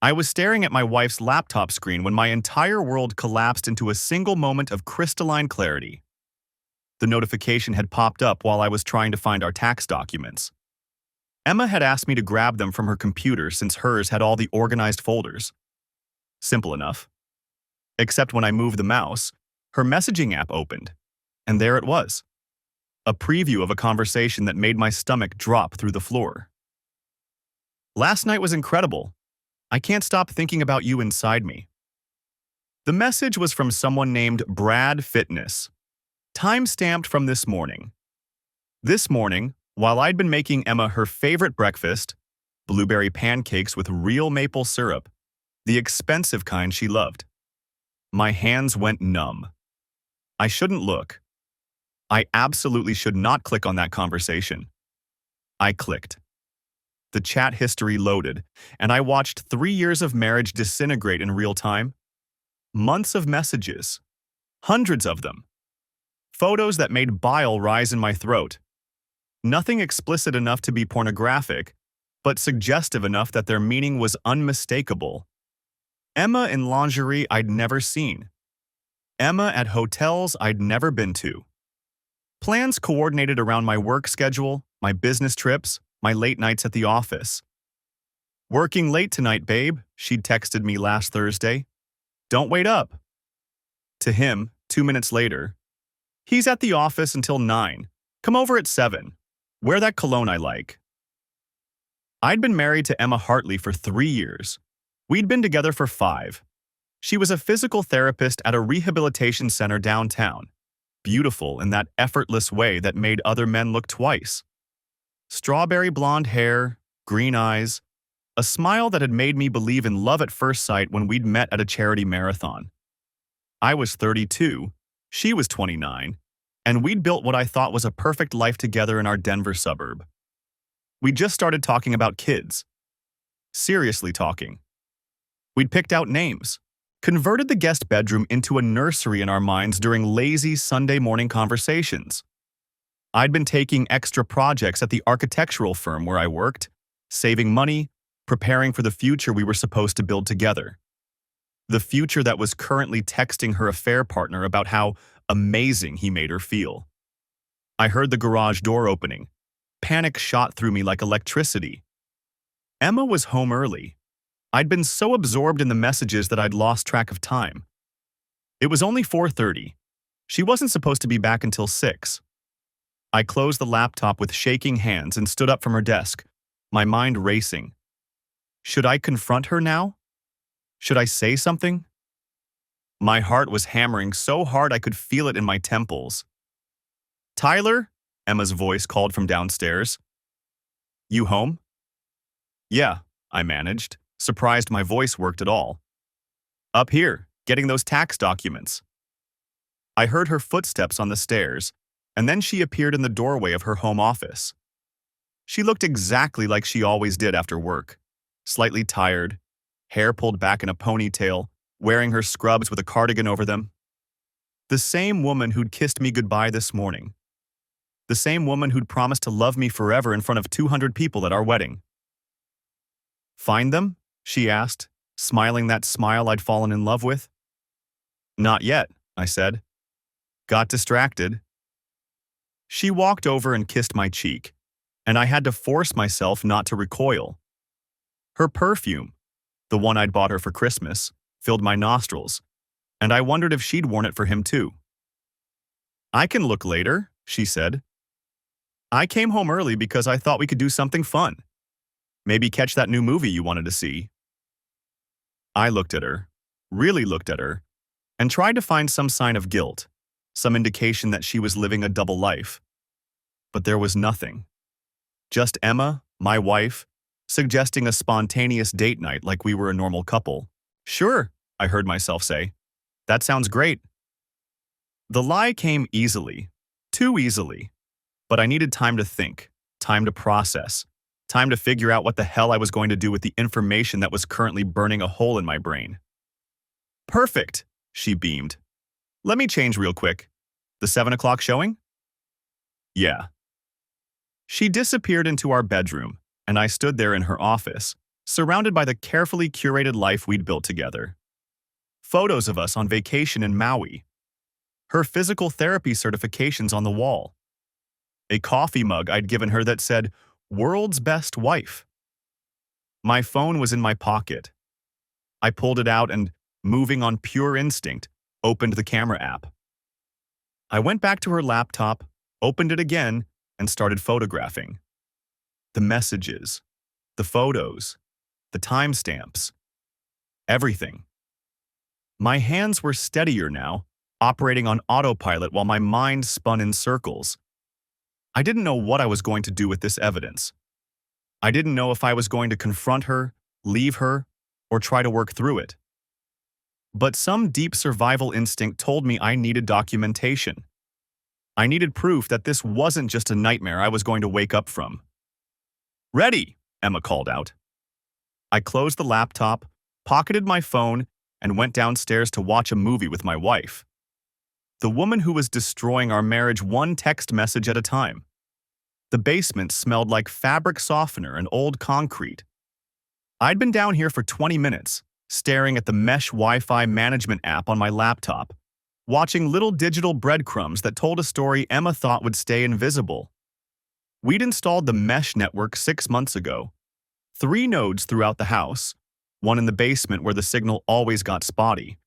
I was staring at my wife's laptop screen when my entire world collapsed into a single moment of crystalline clarity. The notification had popped up while I was trying to find our tax documents. Emma had asked me to grab them from her computer since hers had all the organized folders. Simple enough. Except when I moved the mouse, her messaging app opened, and there it was. A preview of a conversation that made my stomach drop through the floor. Last night was incredible. I can't stop thinking about you inside me. The message was from someone named Brad Fitness, time-stamped from this morning. This morning, while I'd been making Emma her favorite breakfast, blueberry pancakes with real maple syrup, the expensive kind she loved, my hands went numb. I shouldn't look. I absolutely should not click on that conversation. I clicked. The chat history loaded, and I watched 3 years of marriage disintegrate in real time. Months of messages. Hundreds of them. Photos that made bile rise in my throat. Nothing explicit enough to be pornographic, but suggestive enough that their meaning was unmistakable. Emma in lingerie I'd never seen. Emma at hotels I'd never been to. Plans coordinated around my work schedule, my business trips, my late nights at the office. "Working late tonight, babe," she'd texted me last Thursday. "Don't wait up." To him, 2 minutes later, "He's at the office until 9. Come over at 7. Wear that cologne I like." I'd been married to Emma Hartley for 3 years. We'd been together for 5. She was a physical therapist at a rehabilitation center downtown, beautiful in that effortless way that made other men look twice. Strawberry blonde hair, green eyes, a smile that had made me believe in love at first sight when we'd met at a charity marathon. I was 32, she was 29, and we'd built what I thought was a perfect life together in our Denver suburb. We just started talking about kids. Seriously talking. We'd picked out names, converted the guest bedroom into a nursery in our minds during lazy Sunday morning conversations. I'd been taking extra projects at the architectural firm where I worked, saving money, preparing for the future we were supposed to build together. The future that was currently texting her affair partner about how amazing he made her feel. I heard the garage door opening. Panic shot through me like electricity. Emma was home early. I'd been so absorbed in the messages that I'd lost track of time. It was only 4:30. She wasn't supposed to be back until 6. I closed the laptop with shaking hands and stood up from her desk, my mind racing. Should I confront her now? Should I say something? My heart was hammering so hard I could feel it in my temples. "Tyler?" Emma's voice called from downstairs. "You home?" "Yeah," I managed, surprised my voice worked at all. "Up here, getting those tax documents." I heard her footsteps on the stairs, and then she appeared in the doorway of her home office. She looked exactly like she always did after work, slightly tired, hair pulled back in a ponytail, wearing her scrubs with a cardigan over them. The same woman who'd kissed me goodbye this morning. The same woman who'd promised to love me forever in front of 200 people at our wedding. "Find them?" she asked, smiling that smile I'd fallen in love with. "Not yet," I said. "Got distracted." She walked over and kissed my cheek, and I had to force myself not to recoil. Her perfume, the one I'd bought her for Christmas, filled my nostrils, and I wondered if she'd worn it for him too. "I can look later," she said. "I came home early because I thought we could do something fun. Maybe catch that new movie you wanted to see." I looked at her, really looked at her, and tried to find some sign of guilt, some indication that she was living a double life. But there was nothing. Just Emma, my wife, suggesting a spontaneous date night like we were a normal couple. "Sure," I heard myself say. "That sounds great." The lie came easily, too easily. But I needed time to think, time to process, time to figure out what the hell I was going to do with the information that was currently burning a hole in my brain. "Perfect," she beamed. "Let me change real quick. The 7 o'clock showing?" "Yeah." She disappeared into our bedroom, and I stood there in her office, surrounded by the carefully curated life we'd built together. Photos of us on vacation in Maui. Her physical therapy certifications on the wall. A coffee mug I'd given her that said, "World's Best Wife." My phone was in my pocket. I pulled it out and, moving on pure instinct, opened the camera app. I went back to her laptop, opened it again, and started photographing. The messages, the photos, the timestamps, everything. My hands were steadier now, operating on autopilot while my mind spun in circles. I didn't know what I was going to do with this evidence. I didn't know if I was going to confront her, leave her, or try to work through it. But some deep survival instinct told me I needed documentation. I needed proof that this wasn't just a nightmare I was going to wake up from. "Ready," Emma called out. I closed the laptop, pocketed my phone, and went downstairs to watch a movie with my wife. The woman who was destroying our marriage one text message at a time. The basement smelled like fabric softener and old concrete. I'd been down here for 20 minutes, staring at the mesh Wi-Fi management app on my laptop, watching little digital breadcrumbs that told a story Emma thought would stay invisible. We'd installed the mesh network 6 months ago. 3 nodes throughout the house, one in the basement where the signal always got spotty.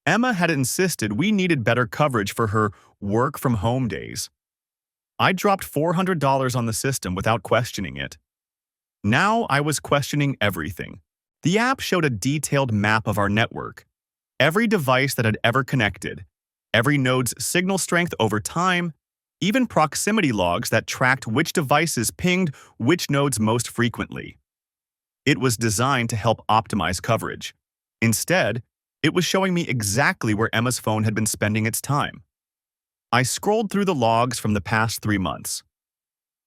Emma had insisted we needed better coverage for her work-from-home days. I dropped $400 on the system without questioning it. Now I was questioning everything. The app showed a detailed map of our network, every device that had ever connected, every node's signal strength over time, even proximity logs that tracked which devices pinged which nodes most frequently. It was designed to help optimize coverage. Instead, it was showing me exactly where Emma's phone had been spending its time. I scrolled through the logs from the past 3 months.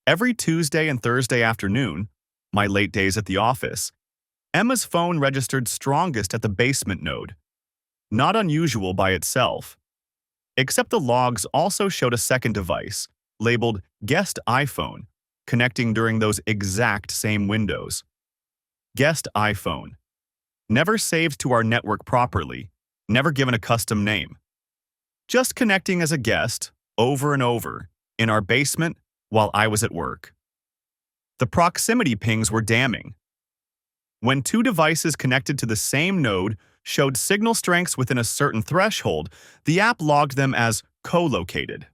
Every Tuesday and Thursday afternoon, my late days at the office, Emma's phone registered strongest at the basement node. Not unusual by itself. Except the logs also showed a second device, labeled Guest iPhone, connecting during those exact same windows. Guest iPhone. Never saved to our network properly, never given a custom name. Just connecting as a guest, over and over, in our basement while I was at work. The proximity pings were damning. When 2 devices connected to the same node showed signal strengths within a certain threshold, the app logged them as co-located.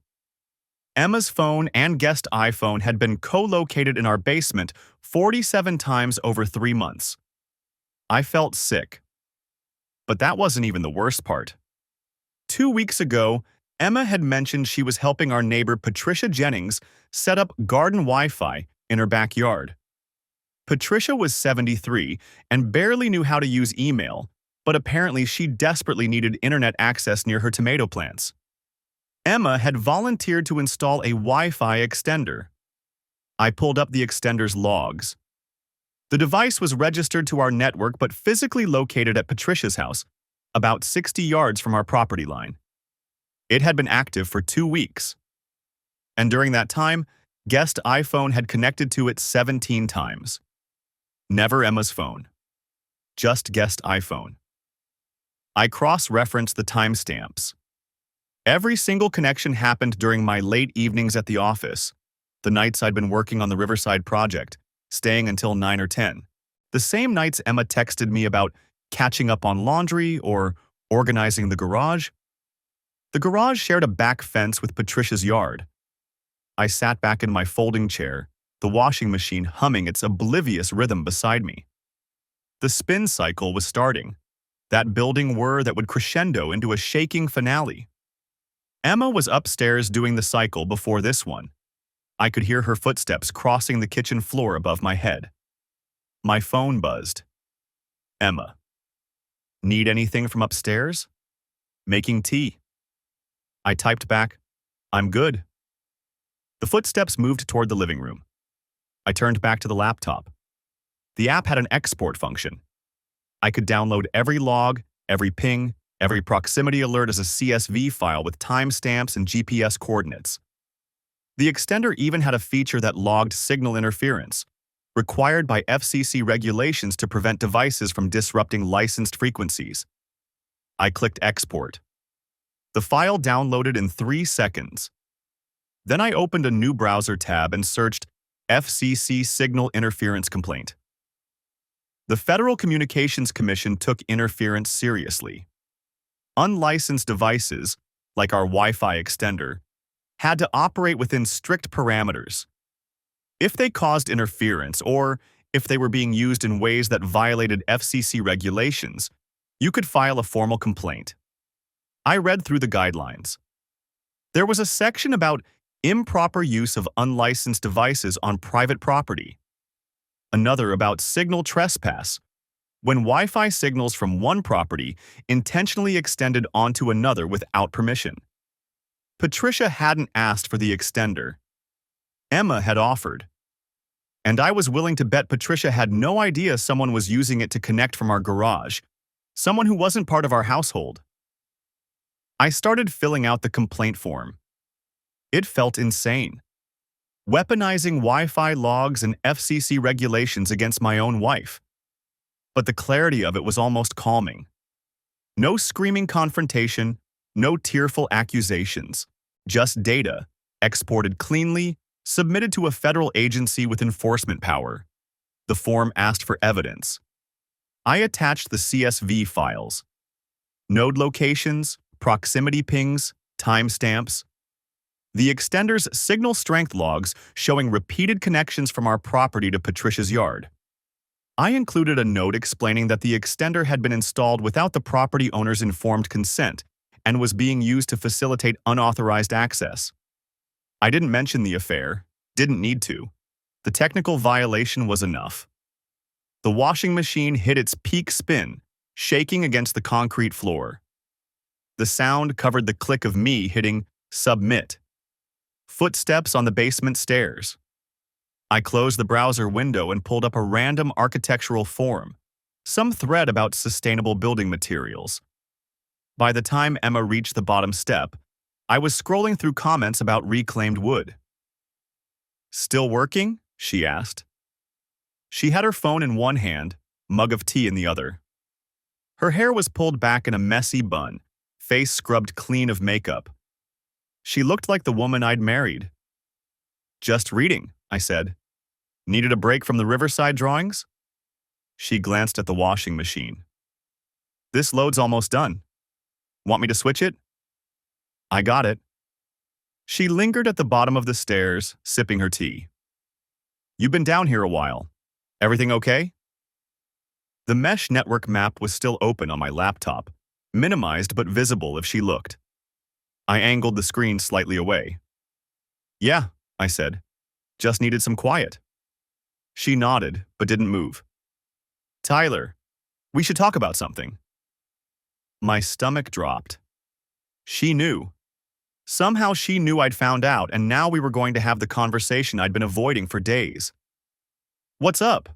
Emma's phone and guest iPhone had been co-located in our basement 47 times over 3 months. I felt sick. But that wasn't even the worst part. 2 weeks ago, Emma had mentioned she was helping our neighbor Patricia Jennings set up garden Wi-Fi in her backyard. Patricia was 73 and barely knew how to use email, but apparently she desperately needed internet access near her tomato plants. Emma had volunteered to install a Wi-Fi extender. I pulled up the extender's logs. The device was registered to our network but physically located at Patricia's house, about 60 yards from our property line. It had been active for 2 weeks. And during that time, guest iPhone had connected to it 17 times. Never Emma's phone. Just guest iPhone. I cross-referenced the timestamps. Every single connection happened during my late evenings at the office, the nights I'd been working on the Riverside project, staying until 9 or 10. The same nights Emma texted me about catching up on laundry or organizing the garage. The garage shared a back fence with Patricia's yard. I sat back in my folding chair, the washing machine humming its oblivious rhythm beside me. The spin cycle was starting, that building whir that would crescendo into a shaking finale. Emma was upstairs doing the cycle before this one. I could hear her footsteps crossing the kitchen floor above my head. My phone buzzed. Emma. Need anything from upstairs? Making tea. I typed back, I'm good. The footsteps moved toward the living room. I turned back to the laptop. The app had an export function. I could download every log, every ping, every proximity alert as a CSV file with timestamps and GPS coordinates. The extender even had a feature that logged signal interference, required by FCC regulations to prevent devices from disrupting licensed frequencies. I clicked export. The file downloaded in 3 seconds. Then I opened a new browser tab and searched FCC signal interference complaint. The Federal Communications Commission took interference seriously. Unlicensed devices, like our Wi-Fi extender, had to operate within strict parameters. If they caused interference or if they were being used in ways that violated FCC regulations, you could file a formal complaint. I read through the guidelines. There was a section about improper use of unlicensed devices on private property. Another about signal trespass, when Wi-Fi signals from one property intentionally extended onto another without permission. Patricia hadn't asked for the extender. Emma had offered. And I was willing to bet Patricia had no idea someone was using it to connect from our garage, someone who wasn't part of our household. I started filling out the complaint form. It felt insane. Weaponizing Wi-Fi logs and FCC regulations against my own wife. But the clarity of it was almost calming. No screaming confrontation, no tearful accusations, just data, exported cleanly, submitted to a federal agency with enforcement power. The form asked for evidence. I attached the CSV files. Node locations, proximity pings, timestamps. The extender's signal strength logs showing repeated connections from our property to Patricia's yard. I included a note explaining that the extender had been installed without the property owner's informed consent and was being used to facilitate unauthorized access. I didn't mention the affair, didn't need to. The technical violation was enough. The washing machine hit its peak spin, shaking against the concrete floor. The sound covered the click of me hitting submit. Footsteps on the basement stairs. I closed the browser window and pulled up a random architectural forum, some thread about sustainable building materials. By the time Emma reached the bottom step, I was scrolling through comments about reclaimed wood. "Still working?" she asked. She had her phone in one hand, mug of tea in the other. Her hair was pulled back in a messy bun, face scrubbed clean of makeup. She looked like the woman I'd married. "Just reading," I said. "Needed a break from the Riverside drawings?" She glanced at the washing machine. "This load's almost done. Want me to switch it?" "I got it." She lingered at the bottom of the stairs, sipping her tea. "You've been down here a while. Everything okay?" The mesh network map was still open on my laptop, minimized but visible if she looked. I angled the screen slightly away. "Yeah," I said. "Just needed some quiet." She nodded, but didn't move. "Tyler, we should talk about something." My stomach dropped. She knew. Somehow she knew I'd found out, and now we were going to have the conversation I'd been avoiding for days. "What's up?"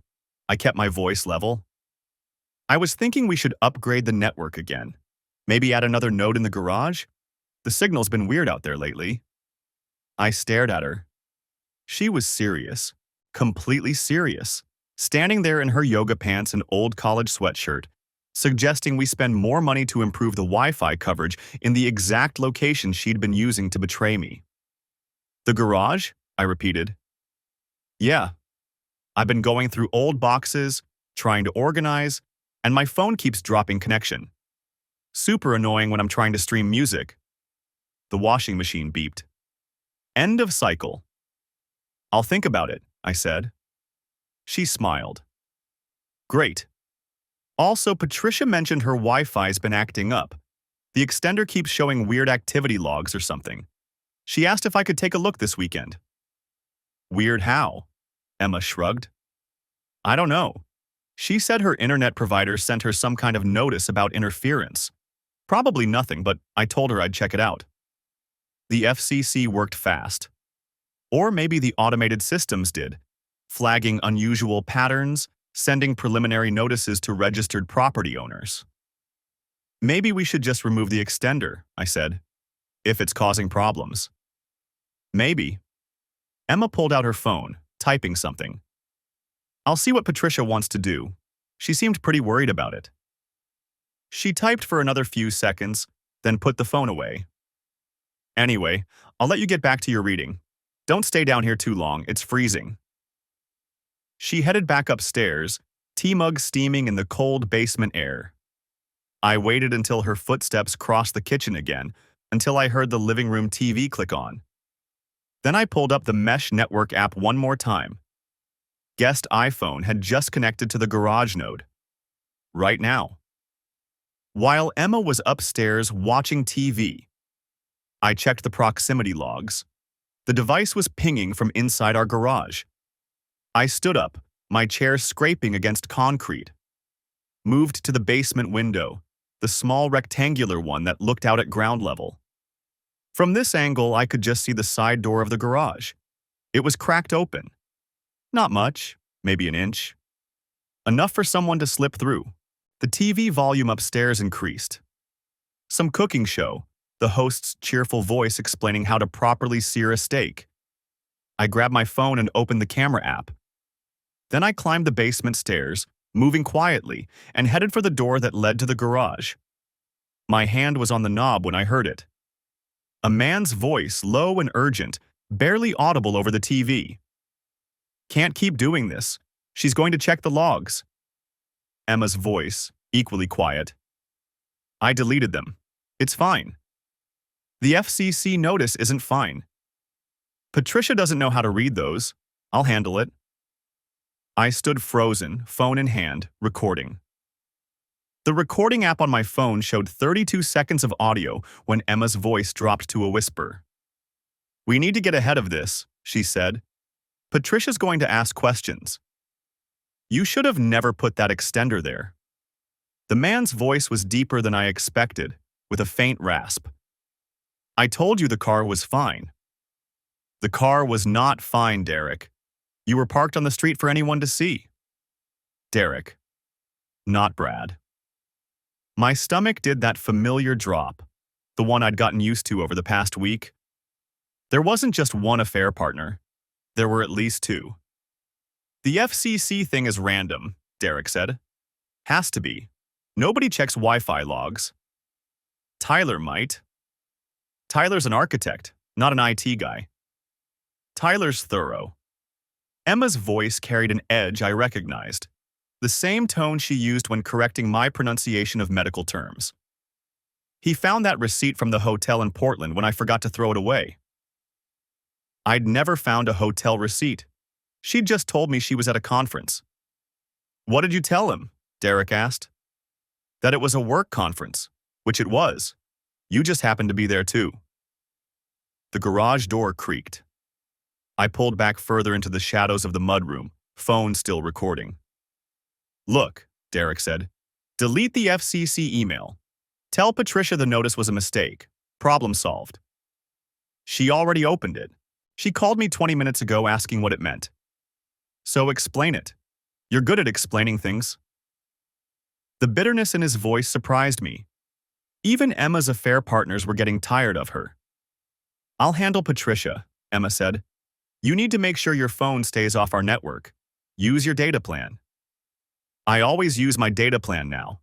I kept my voice level. "I was thinking we should upgrade the network again. Maybe add another node in the garage? The signal's been weird out there lately." I stared at her. She was serious, completely serious, standing there in her yoga pants and old college sweatshirt, suggesting we spend more money to improve the Wi-Fi coverage in the exact location she'd been using to betray me. "The garage?" I repeated. "Yeah. I've been going through old boxes, trying to organize, and my phone keeps dropping connection. Super annoying when I'm trying to stream music." The washing machine beeped. "End of cycle." "I'll think about it," I said. She smiled. "Great. Also, Patricia mentioned her Wi-Fi's been acting up. The extender keeps showing weird activity logs or something. She asked if I could take a look this weekend." "Weird how?" Emma shrugged. "I don't know. She said her internet provider sent her some kind of notice about interference. Probably nothing, but I told her I'd check it out." The FCC worked fast. Or maybe the automated systems did, flagging unusual patterns, sending preliminary notices to registered property owners. "Maybe we should just remove the extender," I said, "if it's causing problems." "Maybe." Emma pulled out her phone, typing something. I'll see what Patricia wants to do. She seemed pretty worried about it. She typed for another few seconds, then put the phone away. Anyway, I'll let you get back to your reading. Don't stay down here too long, it's freezing. She headed back upstairs, tea mug steaming in the cold basement air. I waited until her footsteps crossed the kitchen again, until I heard the living room TV click on. Then I pulled up the Mesh Network app one more time. Guest iPhone had just connected to the garage node. Right now. While Emma was upstairs watching TV, I checked the proximity logs. The device was pinging from inside our garage. I stood up, my chair scraping against concrete. Moved to the basement window, the small rectangular one that looked out at ground level. From this angle, I could just see the side door of the garage. It was cracked open. Not much, maybe an inch. Enough for someone to slip through. The TV volume upstairs increased. Some cooking show, the host's cheerful voice explaining how to properly sear a steak. I grabbed my phone and opened the camera app. Then I climbed the basement stairs, moving quietly, and headed for the door that led to the garage. My hand was on the knob when I heard it. A man's voice, low and urgent, barely audible over the TV. Can't keep doing this. She's going to check the logs. Emma's voice, equally quiet. I deleted them. It's fine. The FCC notice isn't fine. Patricia doesn't know how to read those. I'll handle it. I stood frozen, phone in hand, recording. The recording app on my phone showed 32 seconds of audio when Emma's voice dropped to a whisper. We need to get ahead of this, she said. Patricia's going to ask questions. You should have never put that extender there. The man's voice was deeper than I expected, with a faint rasp. I told you the car was fine. The car was not fine, Derek. You were parked on the street for anyone to see. Derek. Not Brad. My stomach did that familiar drop, the one I'd gotten used to over the past week. There wasn't just one affair partner. There were at least two. The FCC thing is random, Derek said. Has to be. Nobody checks Wi-Fi logs. Tyler might. Tyler's an architect, not an IT guy. Tyler's thorough. Emma's voice carried an edge I recognized, the same tone she used when correcting my pronunciation of medical terms. He found that receipt from the hotel in Portland when I forgot to throw it away. I'd never found a hotel receipt. She'd just told me she was at a conference. What did you tell him? Derek asked. That it was a work conference, which it was. You just happened to be there too. The garage door creaked. I pulled back further into the shadows of the mudroom, phone still recording. Look, Derek said. Delete the FCC email. Tell Patricia the notice was a mistake. Problem solved. She already opened it. She called me 20 minutes ago asking what it meant. So explain it. You're good at explaining things. The bitterness in his voice surprised me. Even Emma's affair partners were getting tired of her. I'll handle Patricia, Emma said. You need to make sure your phone stays off our network. Use your data plan. I always use my data plan now,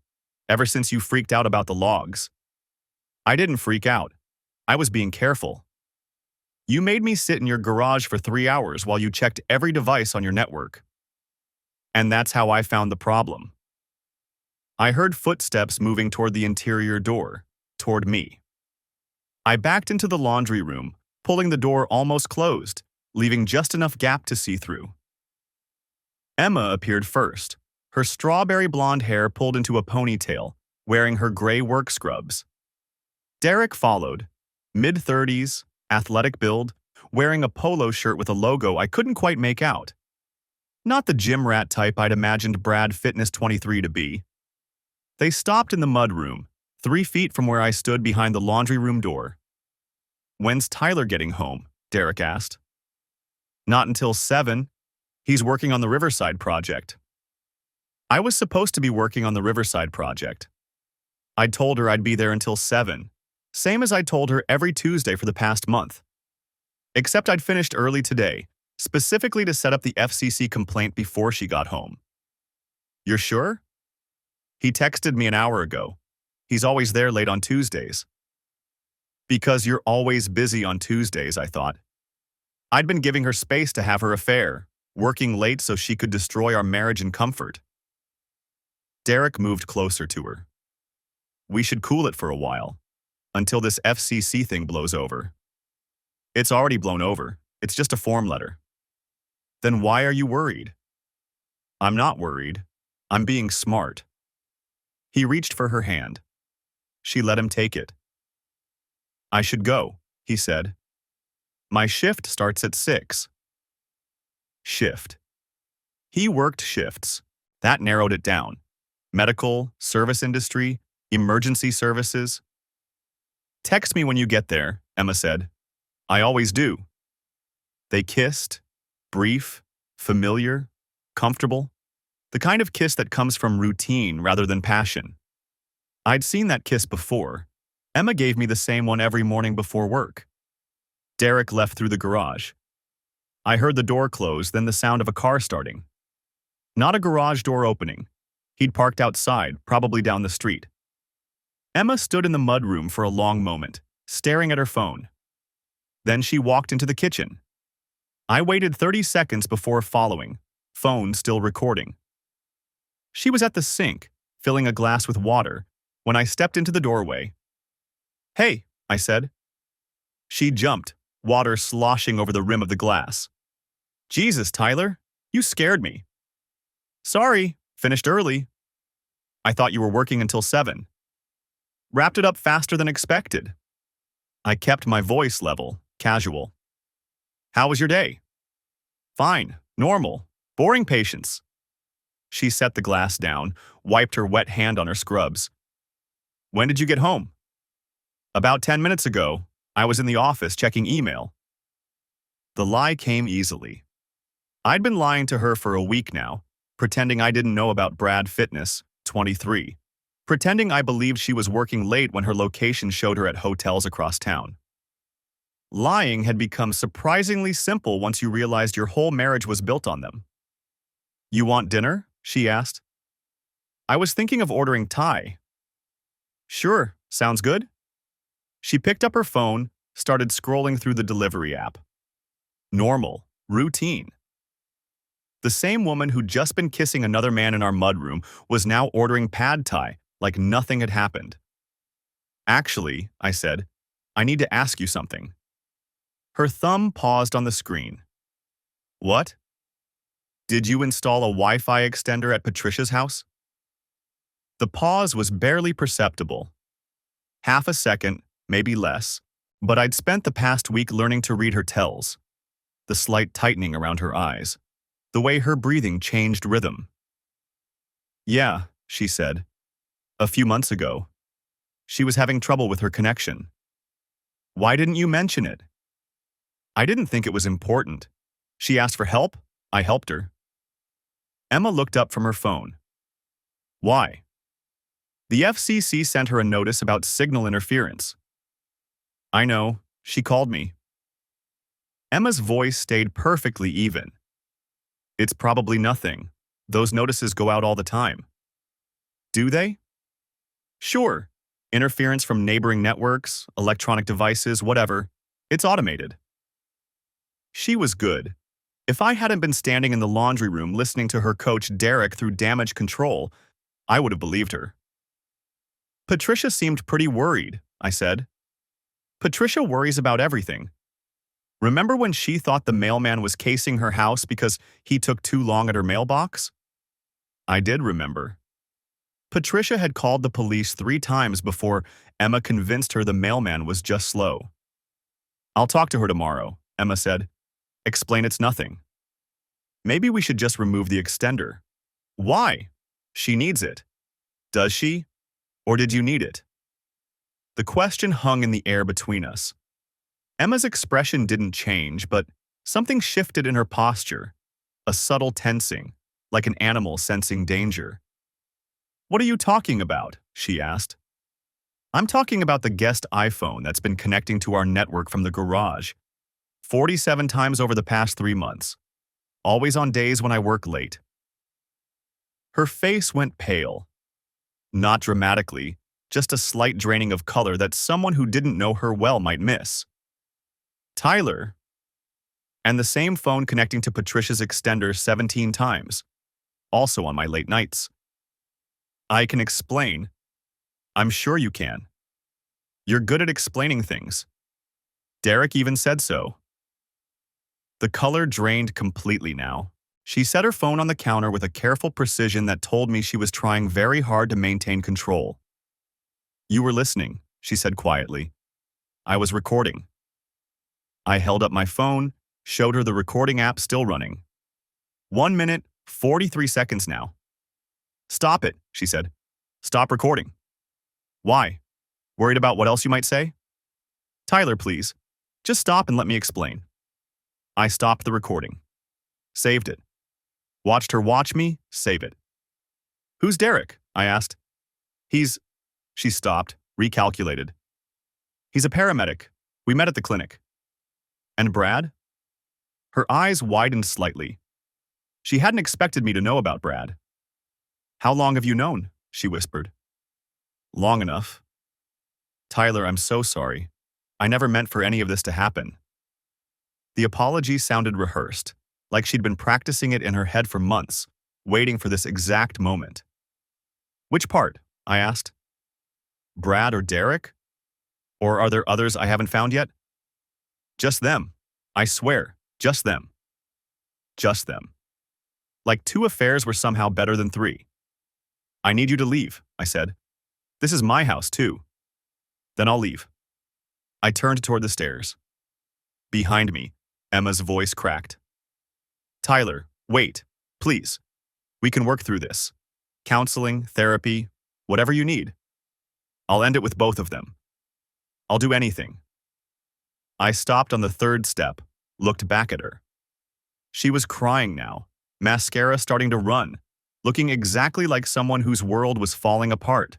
ever since you freaked out about the logs. I didn't freak out. I was being careful. You made me sit in your garage for 3 hours while you checked every device on your network. And that's how I found the problem. I heard footsteps moving toward the interior door, toward me. I backed into the laundry room, pulling the door almost closed, leaving just enough gap to see through. Emma appeared first, her strawberry blonde hair pulled into a ponytail, wearing her gray work scrubs. Derek followed, mid-30s, athletic build, wearing a polo shirt with a logo I couldn't quite make out. Not the gym rat type I'd imagined Brad Fitness 23 to be. They stopped in the mudroom, 3 feet from where I stood behind the laundry room door. When's Tyler getting home? Derek asked. Not until 7. He's working on the Riverside project. I was supposed to be working on the Riverside project. I'd told her I'd be there until 7, same as I'd told her every Tuesday for the past month. Except I'd finished early today, specifically to set up the FCC complaint before she got home. You're sure? He texted me an hour ago. He's always there late on Tuesdays. Because you're always busy on Tuesdays, I thought. I'd been giving her space to have her affair, working late so she could destroy our marriage in comfort. Derek moved closer to her. We should cool it for a while, until this FCC thing blows over. It's already blown over. It's just a form letter. Then why are you worried? I'm not worried. I'm being smart. He reached for her hand. She let him take it. I should go, he said. My shift starts at 6. Shift. He worked shifts. That narrowed it down. Medical, service industry, emergency services. Text me when you get there, Emma said. I always do. They kissed. Brief, familiar, comfortable. The kind of kiss that comes from routine rather than passion. I'd seen that kiss before. Emma gave me the same one every morning before work. Derek left through the garage. I heard the door close, then the sound of a car starting. Not a garage door opening. He'd parked outside, probably down the street. Emma stood in the mudroom for a long moment, staring at her phone. Then she walked into the kitchen. I waited 30 seconds before following, phone still recording. She was at the sink, filling a glass with water, when I stepped into the doorway. Hey, I said. She jumped, water sloshing over the rim of the glass. Jesus, Tyler, you scared me. Sorry, finished early. I thought you were working until 7. Wrapped it up faster than expected. I kept my voice level, casual. How was your day? Fine, normal, boring patients. She set the glass down, wiped her wet hand on her scrubs. When did you get home? About 10 minutes ago. I was in the office checking email. The lie came easily. I'd been lying to her for a week now, pretending I didn't know about Brad Fitness, 23. Pretending I believed she was working late when her location showed her at hotels across town. Lying had become surprisingly simple once you realized your whole marriage was built on them. You want dinner? She asked. I was thinking of ordering Thai. Sure, sounds good. She picked up her phone, started scrolling through the delivery app. Normal, routine. The same woman who'd just been kissing another man in our mudroom was now ordering pad thai like nothing had happened. Actually, I said, I need to ask you something. Her thumb paused on the screen. What? Did you install a Wi-Fi extender at Patricia's house? The pause was barely perceptible. Half a second, maybe less, but I'd spent the past week learning to read her tells. The slight tightening around her eyes. The way her breathing changed rhythm. Yeah, she said. A few months ago. She was having trouble with her connection. Why didn't you mention it? I didn't think it was important. She asked for help. I helped her. Emma looked up from her phone. Why? The FCC sent her a notice about signal interference. I know. She called me. Emma's voice stayed perfectly even. It's probably nothing. Those notices go out all the time. Do they? Sure. Interference from neighboring networks, electronic devices, whatever. It's automated. She was good. If I hadn't been standing in the laundry room listening to her coach Derek through damage control, I would have believed her. Patricia seemed pretty worried, I said. Patricia worries about everything. Remember when she thought the mailman was casing her house because he took too long at her mailbox? I did remember. Patricia had called the police 3 times before Emma convinced her the mailman was just slow. I'll talk to her tomorrow, Emma said. Explain it's nothing. Maybe we should just remove the extender. Why? She needs it. Does she? Or did you need it? The question hung in the air between us. Emma's expression didn't change, but something shifted in her posture, a subtle tensing, like an animal sensing danger. What are you talking about? She asked. I'm talking about the guest iPhone that's been connecting to our network from the garage. 47 times over the past 3 months, always on days when I work late. Her face went pale. Not dramatically, just a slight draining of color that someone who didn't know her well might miss. Tyler. And the same phone connecting to Patricia's extender 17 times, also on my late nights. I can explain. I'm sure you can. You're good at explaining things. Derek even said so. The color drained completely now. She set her phone on the counter with a careful precision that told me she was trying very hard to maintain control. You were listening, she said quietly. I was recording. I held up my phone, showed her the recording app still running. 1 minute, 43 seconds now. Stop it, she said. Stop recording. Why? Worried about what else you might say? Tyler, please. Just stop and let me explain. I stopped the recording. Saved it. Watched her watch me, save it. Who's Derek? I asked. She stopped, recalculated. He's a paramedic. We met at the clinic. And Brad? Her eyes widened slightly. She hadn't expected me to know about Brad. How long have you known? She whispered. Long enough. Tyler, I'm so sorry. I never meant for any of this to happen. The apology sounded rehearsed, like she'd been practicing it in her head for months, waiting for this exact moment. Which part? I asked. Brad or Derek? Or are there others I haven't found yet? Just them. I swear, just them. Just them. Like 2 affairs were somehow better than 3. I need you to leave, I said. This is my house, too. Then I'll leave. I turned toward the stairs. Behind me, Emma's voice cracked. Tyler, wait, please. We can work through this. Counseling, therapy, whatever you need. I'll end it with both of them. I'll do anything. I stopped on the 3rd step, looked back at her. She was crying now, mascara starting to run, looking exactly like someone whose world was falling apart.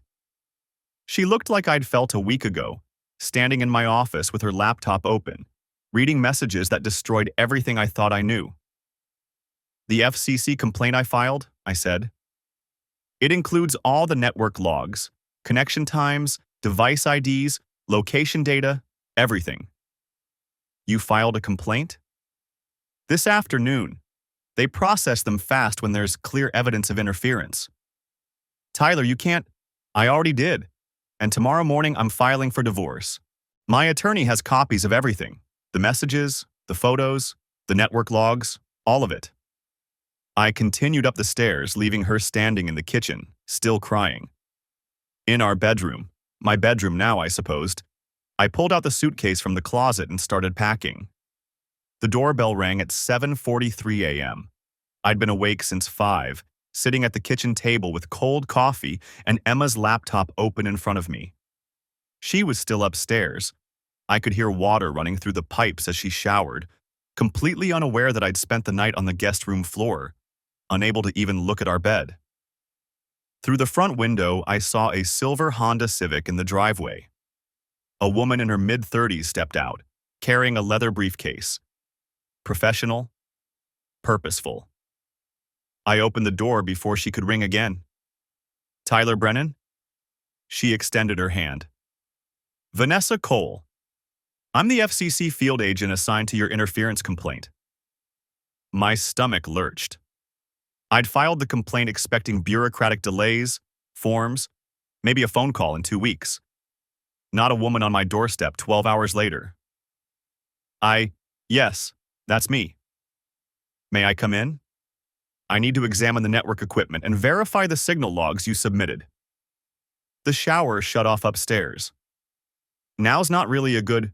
She looked like I'd felt a week ago, standing in my office with her laptop open, reading messages that destroyed everything I thought I knew. The FCC complaint I filed, I said. It includes all the network logs, connection times, device IDs, location data, everything. You filed a complaint? This afternoon. They process them fast when there's clear evidence of interference. Tyler, you can't. I already did. And tomorrow morning I'm filing for divorce. My attorney has copies of everything. The messages, the photos, the network logs, all of it. I continued up the stairs, leaving her standing in the kitchen, still crying. In our bedroom, my bedroom now, I supposed, I pulled out the suitcase from the closet and started packing. The doorbell rang at 7:43 a.m. I'd been awake since 5, sitting at the kitchen table with cold coffee and Emma's laptop open in front of me. She was still upstairs. I could hear water running through the pipes as she showered, completely unaware that I'd spent the night on the guest room floor, unable to even look at our bed. Through the front window, I saw a silver Honda Civic in the driveway. A woman in her mid-30s stepped out, carrying a leather briefcase. Professional, purposeful. I opened the door before she could ring again. Tyler Brennan? She extended her hand. Vanessa Cole. I'm the FCC field agent assigned to your interference complaint. My stomach lurched. I'd filed the complaint expecting bureaucratic delays, forms, maybe a phone call in 2 weeks. Not a woman on my doorstep 12 hours later. Yes, that's me. May I come in? I need to examine the network equipment and verify the signal logs you submitted. The shower shut off upstairs. Now's not really a good...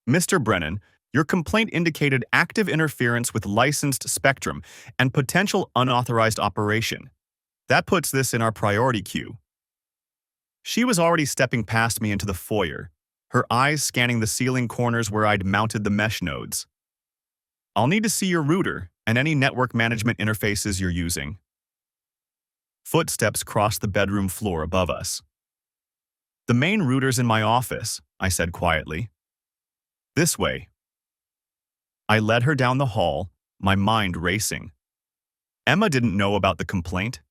Mr. Brennan, your complaint indicated active interference with licensed spectrum and potential unauthorized operation. That puts this in our priority queue. She was already stepping past me into the foyer, her eyes scanning the ceiling corners where I'd mounted the mesh nodes. I'll need to see your router and any network management interfaces you're using. Footsteps crossed the bedroom floor above us. The main router's in my office, I said quietly. This way. I led her down the hall, my mind racing. Emma didn't know about the complaint,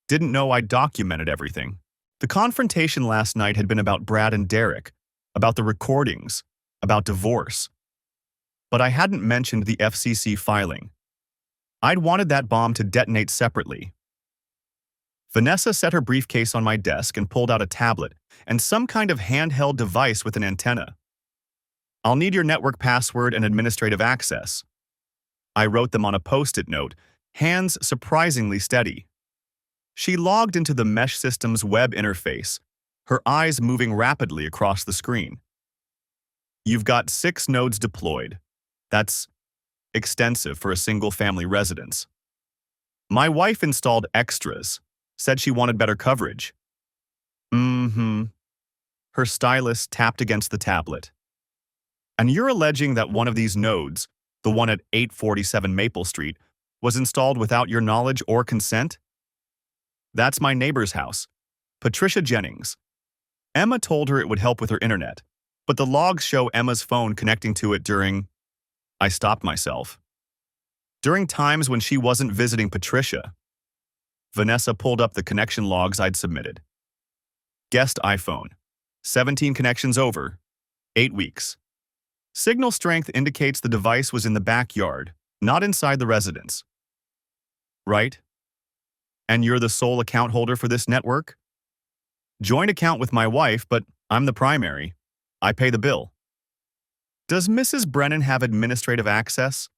didn't know I documented everything. The confrontation last night had been about Brad and Derek, about the recordings, about divorce. But I hadn't mentioned the FCC filing. I'd wanted that bomb to detonate separately. Vanessa set her briefcase on my desk and pulled out a tablet and some kind of handheld device with an antenna. I'll need your network password and administrative access. I wrote them on a post-it note, hands surprisingly steady. She logged into the mesh system's web interface, her eyes moving rapidly across the screen. You've got 6 nodes deployed. That's extensive for a single-family residence. My wife installed extras, said she wanted better coverage. Her stylus tapped against the tablet. And you're alleging that one of these nodes, the one at 847 Maple Street, was installed without your knowledge or consent? That's my neighbor's house, Patricia Jennings. Emma told her it would help with her internet, but the logs show Emma's phone connecting to it during… I stopped myself. During times when she wasn't visiting Patricia. Vanessa pulled up the connection logs I'd submitted. Guest iPhone. 17 connections over. 8 weeks. Signal strength indicates the device was in the backyard, not inside the residence. Right? And you're the sole account holder for this network? Joint account with my wife, but I'm the primary. I pay the bill. Does Mrs. Brennan have administrative access?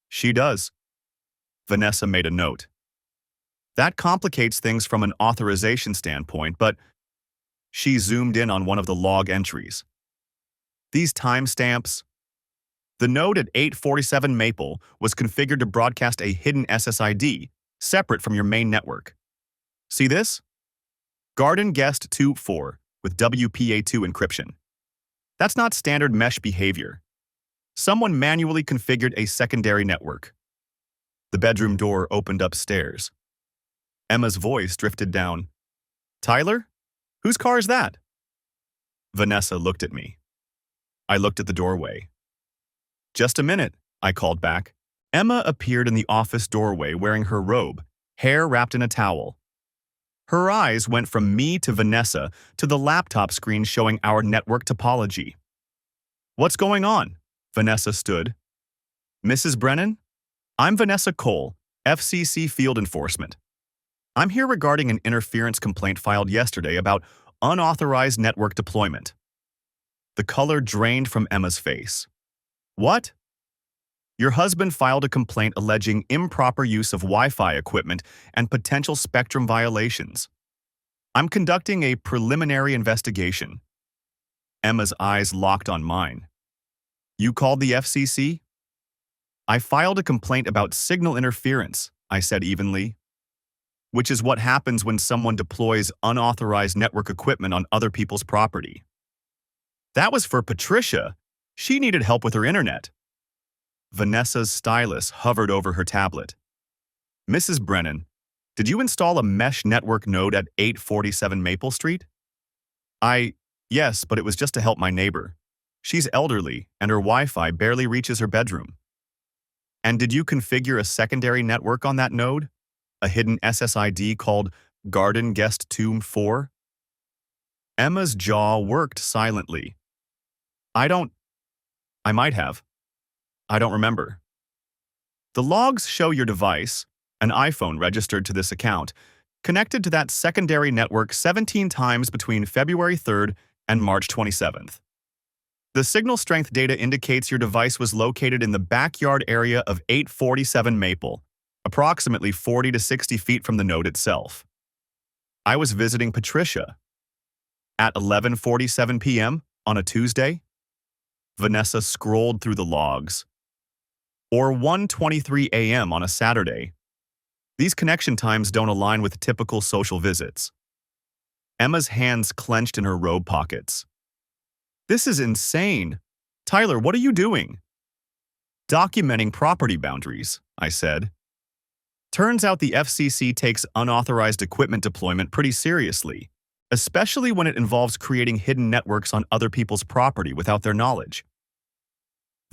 She does. Vanessa made a note. That complicates things from an authorization standpoint, but she zoomed in on one of the log entries. These timestamps. The node at 847 Maple was configured to broadcast a hidden SSID, separate from your main network. See this? Garden Guest 2.4 with WPA2 encryption. That's not standard mesh behavior. Someone manually configured a secondary network. The bedroom door opened upstairs. Emma's voice drifted down. Tyler? Whose car is that? Vanessa looked at me. I looked at the doorway. Just a minute, I called back. Emma appeared in the office doorway wearing her robe, hair wrapped in a towel. Her eyes went from me to Vanessa to the laptop screen showing our network topology. What's going on? Vanessa stood. Mrs. Brennan? I'm Vanessa Cole, FCC Field Enforcement. I'm here regarding an interference complaint filed yesterday about unauthorized network deployment. The color drained from Emma's face. What? Your husband filed a complaint alleging improper use of Wi-Fi equipment and potential spectrum violations. I'm conducting a preliminary investigation. Emma's eyes locked on mine. You called the FCC? I filed a complaint about signal interference, I said evenly. Which is what happens when someone deploys unauthorized network equipment on other people's property. That was for Patricia. She needed help with her internet. Vanessa's stylus hovered over her tablet. Mrs. Brennan, did you install a mesh network node at 847 Maple Street? Yes, but it was just to help my neighbor. She's elderly, and her Wi-Fi barely reaches her bedroom. And did you configure a secondary network on that node? A hidden SSID called Garden Guest 2.4? Emma's jaw worked silently. I might have. I don't remember. The logs show your device, an iPhone registered to this account, connected to that secondary network 17 times between February 3rd and March 27th. The signal strength data indicates your device was located in the backyard area of 847 Maple, approximately 40 to 60 feet from the node itself. I was visiting Patricia. At 11:47 p.m. on a Tuesday? Vanessa scrolled through the logs. Or 1:23 a.m. on a Saturday. These connection times don't align with typical social visits. Emma's hands clenched in her robe pockets. This is insane. Tyler, what are you doing? Documenting property boundaries, I said. Turns out the FCC takes unauthorized equipment deployment pretty seriously, especially when it involves creating hidden networks on other people's property without their knowledge.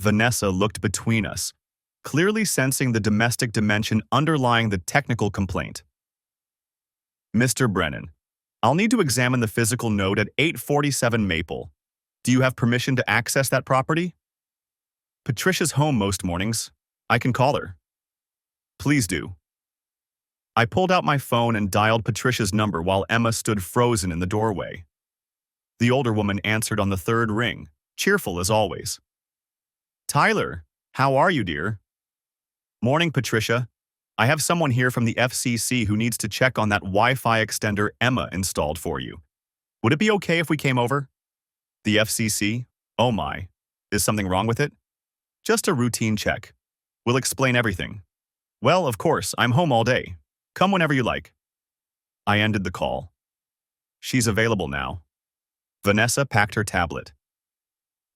Vanessa looked between us, clearly sensing the domestic dimension underlying the technical complaint. Mr. Brennan, I'll need to examine the physical node at 847 Maple. Do you have permission to access that property? Patricia's home most mornings. I can call her. Please do. I pulled out my phone and dialed Patricia's number while Emma stood frozen in the doorway. The older woman answered on the third ring, cheerful as always. Tyler, how are you, dear? Morning, Patricia. I have someone here from the FCC who needs to check on that Wi-Fi extender Emma installed for you. Would it be okay if we came over? The FCC? Oh my. Is something wrong with it? Just a routine check. We'll explain everything. Well, of course, I'm home all day. Come whenever you like. I ended the call. She's available now. Vanessa packed her tablet.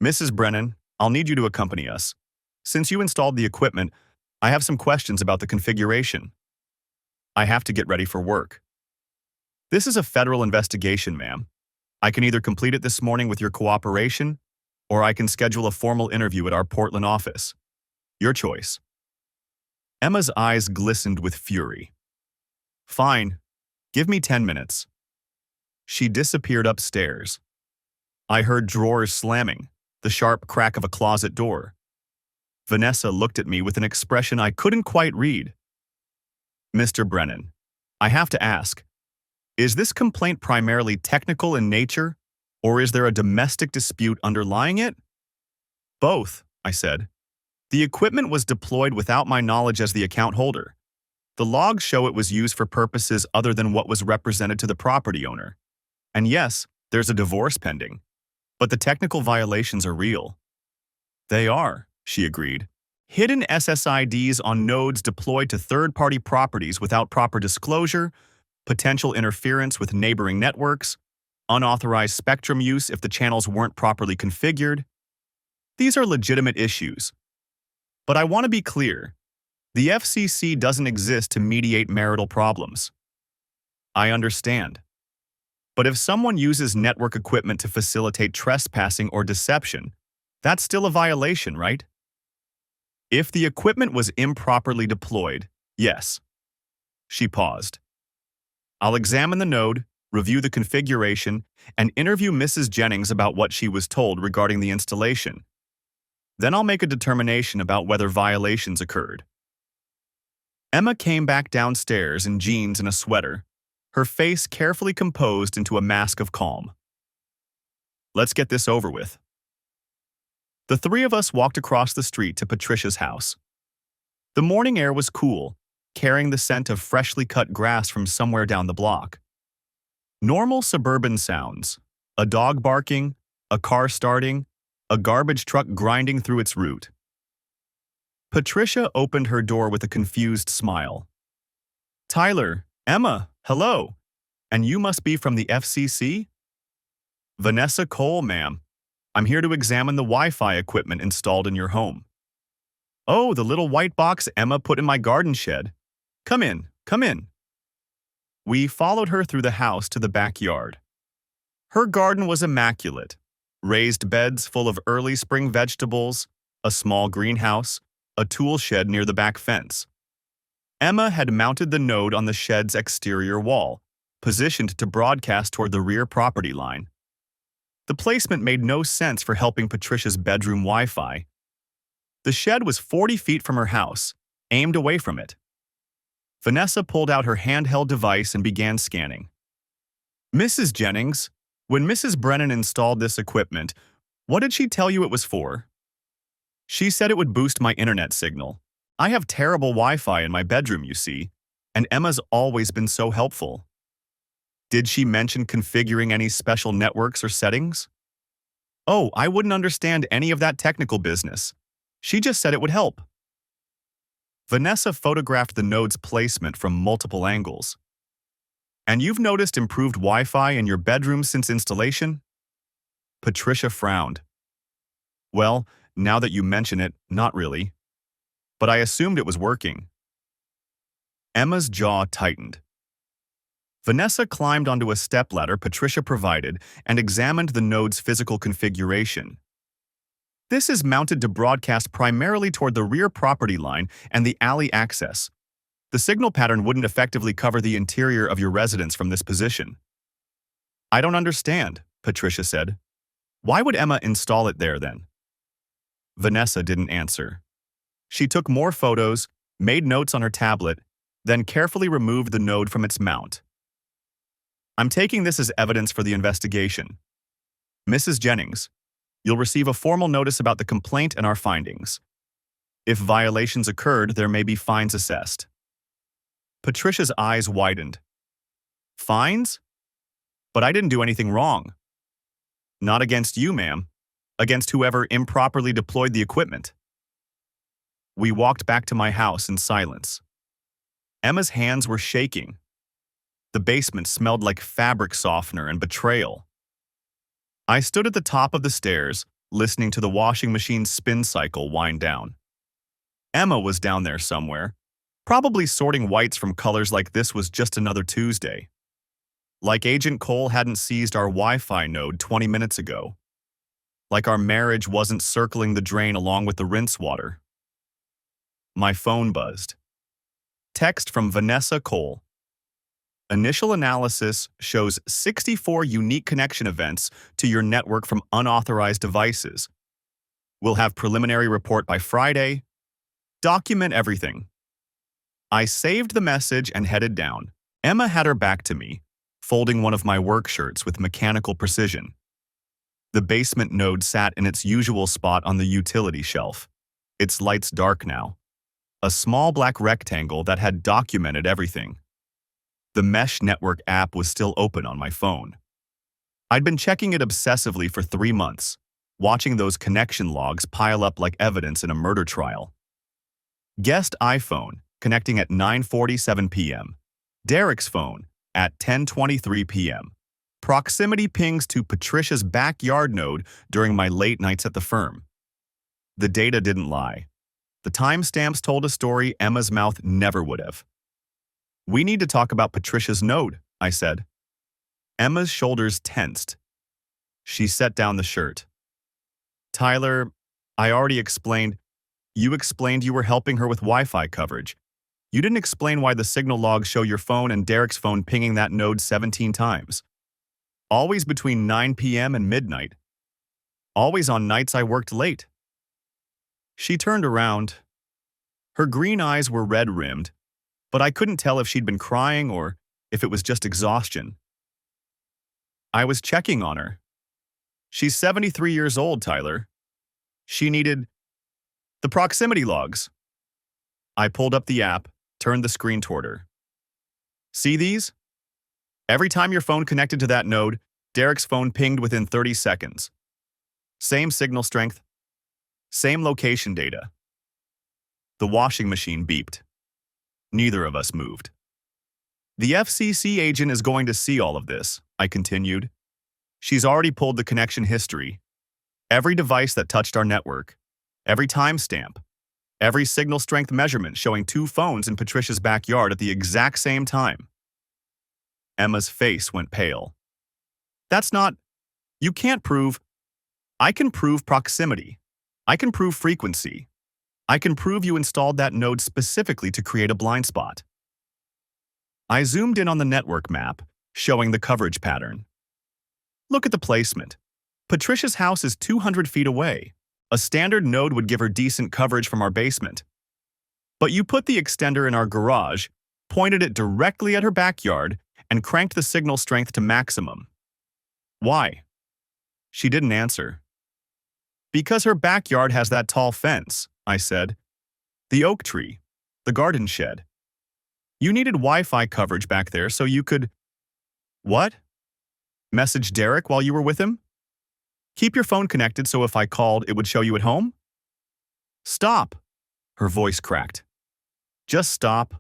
Mrs. Brennan, I'll need you to accompany us. Since you installed the equipment, I have some questions about the configuration. I have to get ready for work. This is a federal investigation, ma'am. I can either complete it this morning with your cooperation, or I can schedule a formal interview at our Portland office. Your choice. Emma's eyes glistened with fury. Fine. Give me 10 minutes. She disappeared upstairs. I heard drawers slamming, the sharp crack of a closet door. Vanessa looked at me with an expression I couldn't quite read. Mr. Brennan, I have to ask, is this complaint primarily technical in nature, or is there a domestic dispute underlying it? Both, I said. The equipment was deployed without my knowledge as the account holder. The logs show it was used for purposes other than what was represented to the property owner. And yes, there's a divorce pending. But the technical violations are real. They are, she agreed. Hidden SSIDs on nodes deployed to third-party properties without proper disclosure, potential interference with neighboring networks, unauthorized spectrum use if the channels weren't properly configured. These are legitimate issues. But I want to be clear. The FCC doesn't exist to mediate marital problems. I understand. But if someone uses network equipment to facilitate trespassing or deception, that's still a violation, right? If the equipment was improperly deployed, yes. She paused. I'll examine the node, review the configuration, and interview Mrs. Jennings about what she was told regarding the installation. Then I'll make a determination about whether violations occurred. Emma came back downstairs in jeans and a sweater, her face carefully composed into a mask of calm. Let's get this over with. The three of us walked across the street to Patricia's house. The morning air was cool, carrying the scent of freshly cut grass from somewhere down the block. Normal suburban sounds, a dog barking, a car starting, a garbage truck grinding through its route. Patricia opened her door with a confused smile. Tyler, Emma, hello. And you must be from the FCC? Vanessa Cole, ma'am. I'm here to examine the Wi-Fi equipment installed in your home. Oh, the little white box Emma put in my garden shed. Come in, come in. We followed her through the house to the backyard. Her garden was immaculate. Raised beds full of early spring vegetables, a small greenhouse, a tool shed near the back fence. Emma had mounted the node on the shed's exterior wall, positioned to broadcast toward the rear property line. The placement made no sense for helping Patricia's bedroom Wi-Fi. The shed was 40 feet from her house, aimed away from it. Vanessa pulled out her handheld device and began scanning. Mrs. Jennings, when Mrs. Brennan installed this equipment, what did she tell you it was for? She said it would boost my internet signal. I have terrible Wi-Fi in my bedroom, you see, and Emma's always been so helpful. Did she mention configuring any special networks or settings? Oh, I wouldn't understand any of that technical business. She just said it would help. Vanessa photographed the node's placement from multiple angles. And you've noticed improved Wi-Fi in your bedroom since installation? Patricia frowned. Well, now that you mention it, not really. But I assumed it was working. Emma's jaw tightened. Vanessa climbed onto a stepladder Patricia provided and examined the node's physical configuration. This is mounted to broadcast primarily toward the rear property line and the alley access. The signal pattern wouldn't effectively cover the interior of your residence from this position. I don't understand, Patricia said. Why would Emma install it there then? Vanessa didn't answer. She took more photos, made notes on her tablet, then carefully removed the node from its mount. I'm taking this as evidence for the investigation. Mrs. Jennings, you'll receive a formal notice about the complaint and our findings. If violations occurred, there may be fines assessed. Patricia's eyes widened. Fines? But I didn't do anything wrong. Not against you, ma'am. Against whoever improperly deployed the equipment. We walked back to my house in silence. Emma's hands were shaking. The basement smelled like fabric softener and betrayal. I stood at the top of the stairs, listening to the washing machine's spin cycle wind down. Emma was down there somewhere, probably sorting whites from colors like this was just another Tuesday. Like Agent Cole hadn't seized our Wi-Fi node 20 minutes ago. Like our marriage wasn't circling the drain along with the rinse water. My phone buzzed. Text from Vanessa Cole. Initial analysis shows 64 unique connection events to your network from unauthorized devices. We'll have preliminary report by Friday. Document everything. I saved the message and headed down. Emma had her back to me, folding one of my work shirts with mechanical precision. The basement node sat in its usual spot on the utility shelf. Its lights dark now. A small black rectangle that had documented everything. The Mesh Network app was still open on my phone. I'd been checking it obsessively for 3 months, watching those connection logs pile up like evidence in a murder trial. Guest iPhone, connecting at 9:47 p.m. Derek's phone, at 10:23 p.m. Proximity pings to Patricia's backyard node during my late nights at the firm. The data didn't lie. The timestamps told a story Emma's mouth never would have. We need to talk about Patricia's node, I said. Emma's shoulders tensed. She set down the shirt. Tyler, I already explained. You explained you were helping her with Wi-Fi coverage. You didn't explain why the signal logs show your phone and Derek's phone pinging that node 17 times. Always between 9 p.m. and midnight. Always on nights I worked late. She turned around. Her green eyes were red-rimmed, but I couldn't tell if she'd been crying or if it was just exhaustion. I was checking on her. She's 73 years old, Tyler. She needed the proximity logs. I pulled up the app, turned the screen toward her. See these? Every time your phone connected to that node, Derek's phone pinged within 30 seconds. Same signal strength, same location data. The washing machine beeped. Neither of us moved. The FCC agent is going to see all of this, I continued. She's already pulled the connection history. Every device that touched our network. Every timestamp. Every signal strength measurement showing 2 phones in Patricia's backyard at the exact same time. Emma's face went pale. That's not... You can't prove... I can prove proximity. I can prove frequency. I can prove you installed that node specifically to create a blind spot. I zoomed in on the network map, showing the coverage pattern. Look at the placement. Patricia's house is 200 feet away. A standard node would give her decent coverage from our basement. But you put the extender in our garage, pointed it directly at her backyard, and cranked the signal strength to maximum. Why? She didn't answer. Because her backyard has that tall fence, I said. The oak tree, the garden shed. You needed Wi-Fi coverage back there so you could... What? Message Derek while you were with him? Keep your phone connected so if I called, it would show you at home? Stop. Her voice cracked. Just stop.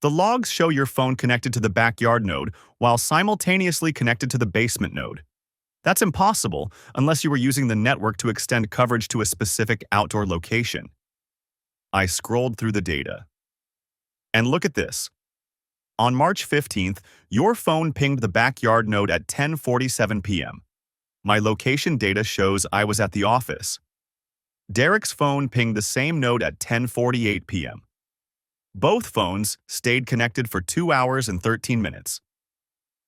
The logs show your phone connected to the backyard node while simultaneously connected to the basement node. That's impossible unless you were using the network to extend coverage to a specific outdoor location. I scrolled through the data. And look at this. On March 15th, your phone pinged the backyard node at 10:47 p.m. My location data shows I was at the office. Derek's phone pinged the same node at 10:48 p.m. Both phones stayed connected for 2 hours and 13 minutes.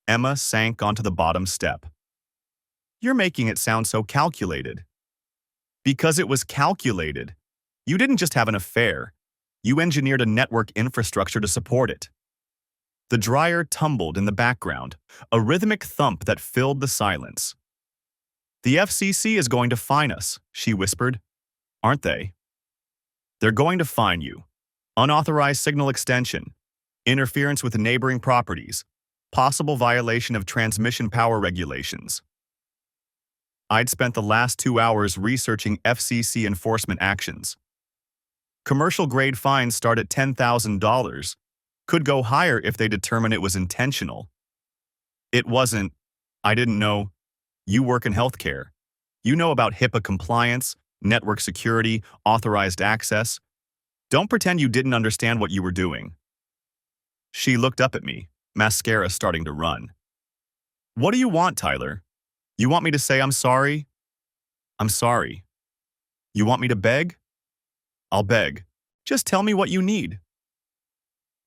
Emma sank onto the bottom step. You're making it sound so calculated. Because it was calculated. You didn't just have an affair. You engineered a network infrastructure to support it. The dryer tumbled in the background, a rhythmic thump that filled the silence. The FCC is going to fine us, she whispered. Aren't they? They're going to fine you. Unauthorized signal extension, interference with neighboring properties, possible violation of transmission power regulations. I'd spent the last 2 hours researching FCC enforcement actions. Commercial-grade fines start at $10,000, could go higher if they determine it was intentional. It wasn't. I didn't know. You work in healthcare. You know about HIPAA compliance, network security, authorized access. Don't pretend you didn't understand what you were doing. She looked up at me, mascara starting to run. What do you want, Tyler? You want me to say I'm sorry? I'm sorry. You want me to beg? I'll beg. Just tell me what you need.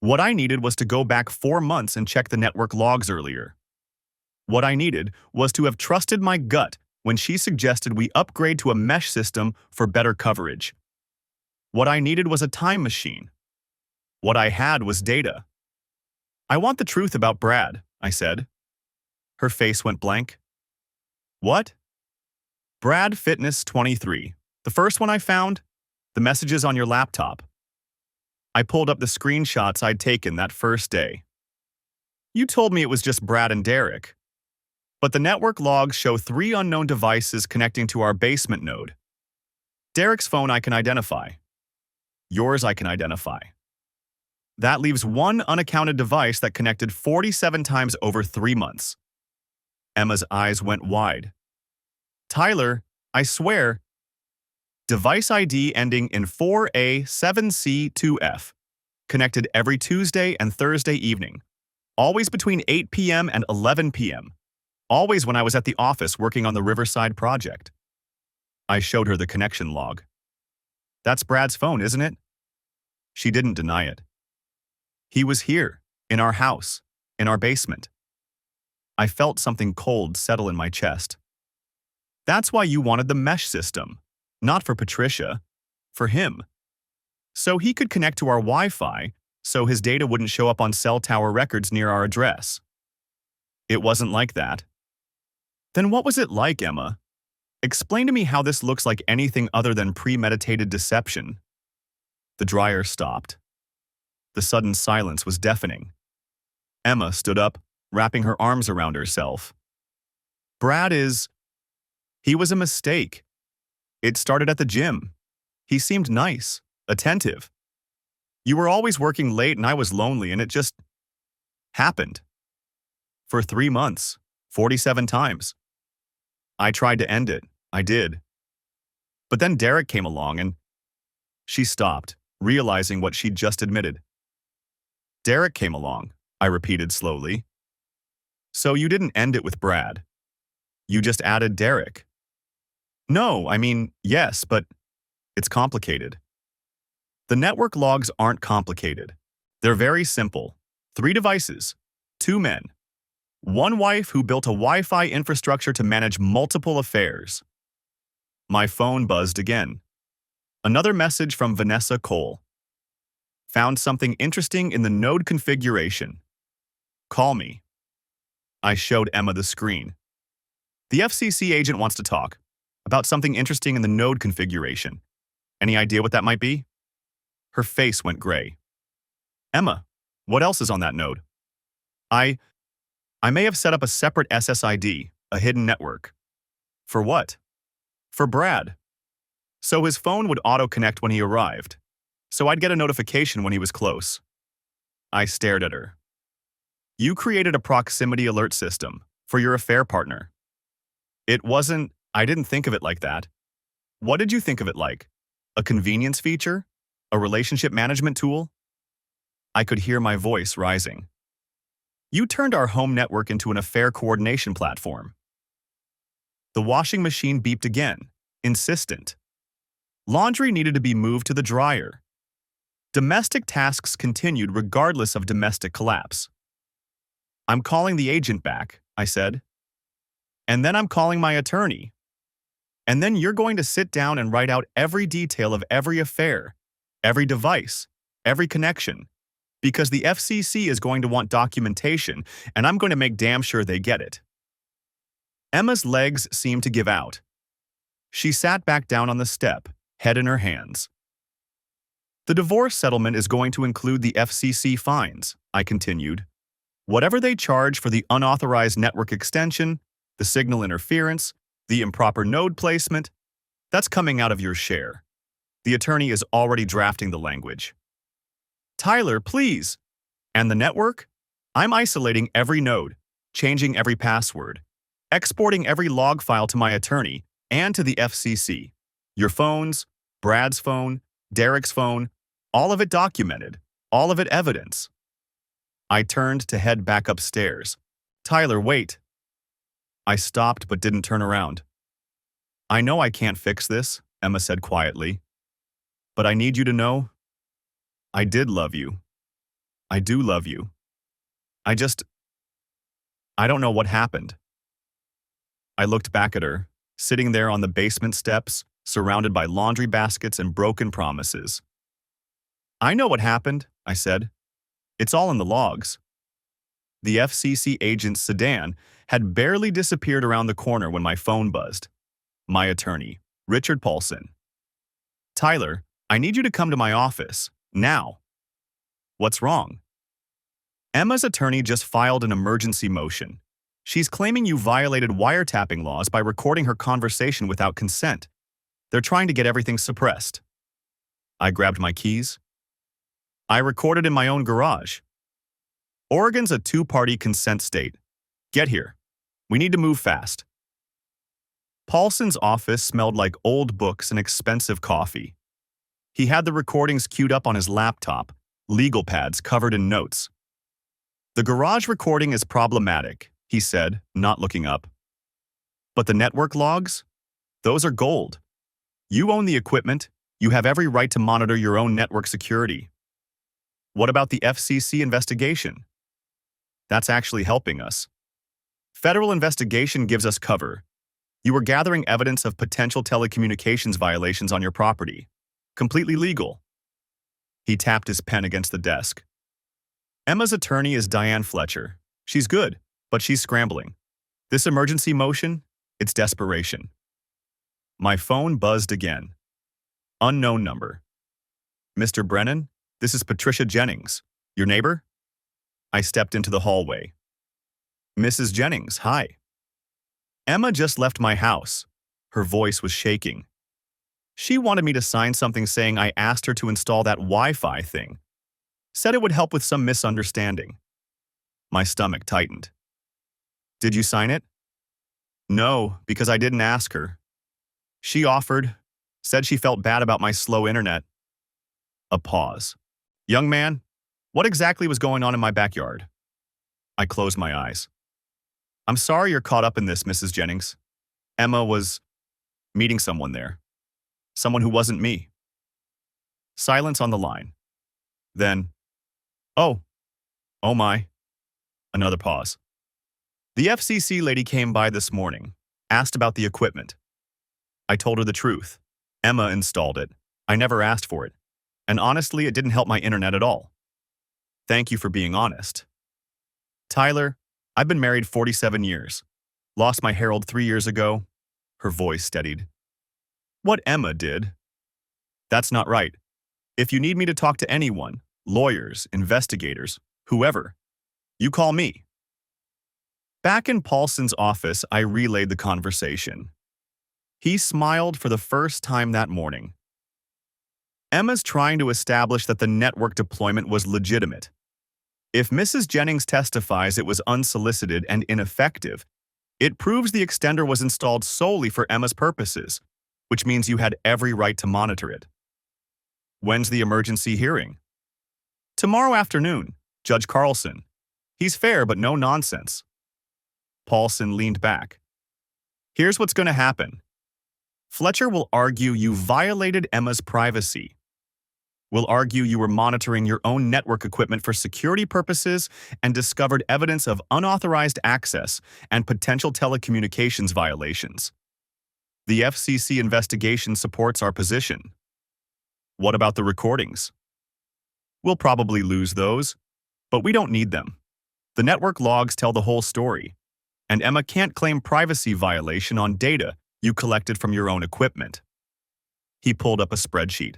What I needed was to go back 4 months and check the network logs earlier. What I needed was to have trusted my gut when she suggested we upgrade to a mesh system for better coverage. What I needed was a time machine. What I had was data. I want the truth about Brad, I said. Her face went blank. What? Brad Fitness 23. The first one I found? The messages on your laptop. I pulled up the screenshots I'd taken that first day. You told me it was just Brad and Derek. But the network logs show 3 unknown devices connecting to our basement node. Derek's phone I can identify. Yours I can identify. That leaves 1 unaccounted device that connected 47 times over 3 months. Emma's eyes went wide. Tyler, I swear. Device ID ending in 4A7C2F. Connected every Tuesday and Thursday evening. Always between 8 p.m. and 11 p.m. Always when I was at the office working on the Riverside project. I showed her the connection log. That's Brad's phone, isn't it? She didn't deny it. He was here, in our house, in our basement. I felt something cold settle in my chest. That's why you wanted the mesh system. Not for Patricia, for him. So he could connect to our Wi-Fi, so his data wouldn't show up on cell tower records near our address. It wasn't like that. Then what was it like, Emma? Explain to me how this looks like anything other than premeditated deception. The dryer stopped. The sudden silence was deafening. Emma stood up, wrapping her arms around herself. He was a mistake. It started at the gym. He seemed nice, attentive. You were always working late and I was lonely and it just happened. For 3 months, 47 times. I tried to end it. I did. But then Derek came along and she stopped, realizing what she'd just admitted. Derek came along, I repeated slowly. So you didn't end it with Brad. You just added Derek. No, I mean, yes, but it's complicated. The network logs aren't complicated. They're very simple. 3 devices, 2 men. 1 wife who built a Wi-Fi infrastructure to manage multiple affairs. My phone buzzed again. Another message from Vanessa Cole. Found something interesting in the node configuration. Call me. I showed Emma the screen. The FCC agent wants to talk about something interesting in the node configuration. Any idea what that might be? Her face went gray. Emma, what else is on that node? I may have set up a separate SSID, a hidden network. For what? For Brad. So his phone would auto-connect when he arrived. So I'd get a notification when he was close. I stared at her. You created a proximity alert system for your affair partner. I didn't think of it like that. What did you think of it like? A convenience feature? A relationship management tool? I could hear my voice rising. You turned our home network into an affair coordination platform. The washing machine beeped again, insistent. Laundry needed to be moved to the dryer. Domestic tasks continued regardless of domestic collapse. I'm calling the agent back, I said. And then I'm calling my attorney. And then you're going to sit down and write out every detail of every affair, every device, every connection, because the FCC is going to want documentation, and I'm going to make damn sure they get it. Emma's legs seemed to give out. She sat back down on the step, head in her hands. The divorce settlement is going to include the FCC fines, I continued. Whatever they charge for the unauthorized network extension, the signal interference, the improper node placement, that's coming out of your share. The attorney is already drafting the language. Tyler, please. And the network? I'm isolating every node, changing every password, exporting every log file to my attorney and to the FCC. Your phones, Brad's phone, Derek's phone, all of it documented, all of it evidence. I turned to head back upstairs. Tyler, wait. I stopped but didn't turn around. I know I can't fix this, Emma said quietly. But I need you to know, I did love you. I do love you. I don't know what happened. I looked back at her, sitting there on the basement steps, surrounded by laundry baskets and broken promises. I know what happened, I said. It's all in the logs. The FCC agent's sedan had barely disappeared around the corner when my phone buzzed. My attorney, Richard Paulson. Tyler, I need you to come to my office, now. What's wrong? Emma's attorney just filed an emergency motion. She's claiming you violated wiretapping laws by recording her conversation without consent. They're trying to get everything suppressed. I grabbed my keys. I recorded in my own garage. Oregon's a two-party consent state. Get here. We need to move fast. Paulson's office smelled like old books and expensive coffee. He had the recordings queued up on his laptop, legal pads covered in notes. The garage recording is problematic, he said, not looking up. But the network logs? Those are gold. You own the equipment. You have every right to monitor your own network security. What about the FCC investigation? That's actually helping us. Federal investigation gives us cover. You were gathering evidence of potential telecommunications violations on your property. Completely legal. He tapped his pen against the desk. Emma's attorney is Diane Fletcher. She's good, but she's scrambling. This emergency motion, it's desperation. My phone buzzed again. Unknown number. Mr. Brennan, this is Patricia Jennings. Your neighbor? I stepped into the hallway. Mrs. Jennings, hi. Emma just left my house. Her voice was shaking. She wanted me to sign something saying I asked her to install that Wi-Fi thing. Said it would help with some misunderstanding. My stomach tightened. Did you sign it? No, because I didn't ask her. She offered, said she felt bad about my slow internet. A pause. Young man, what exactly was going on in my backyard? I closed my eyes. I'm sorry you're caught up in this, Mrs. Jennings. Emma was meeting someone there. Someone who wasn't me. Silence on the line. Then, oh my. Another pause. The FCC lady came by this morning, asked about the equipment. I told her the truth. Emma installed it. I never asked for it. And honestly, it didn't help my internet at all. Thank you for being honest. Tyler, I've been married 47 years. Lost my Harold 3 years ago. Her voice steadied. What Emma did. That's not right. If you need me to talk to anyone, lawyers, investigators, whoever, you call me. Back in Paulson's office, I relayed the conversation. He smiled for the first time that morning. Emma's trying to establish that the network deployment was legitimate. If Mrs. Jennings testifies it was unsolicited and ineffective, it proves the extender was installed solely for Emma's purposes, which means you had every right to monitor it. When's the emergency hearing? Tomorrow afternoon, Judge Carlson. He's fair but no nonsense. Paulson leaned back. Here's what's going to happen. Fletcher will argue you violated Emma's privacy. Will argue you were monitoring your own network equipment for security purposes and discovered evidence of unauthorized access and potential telecommunications violations. The FCC investigation supports our position. What about the recordings? We'll probably lose those, but we don't need them. The network logs tell the whole story, and Emma can't claim privacy violation on data you collected from your own equipment. He pulled up a spreadsheet.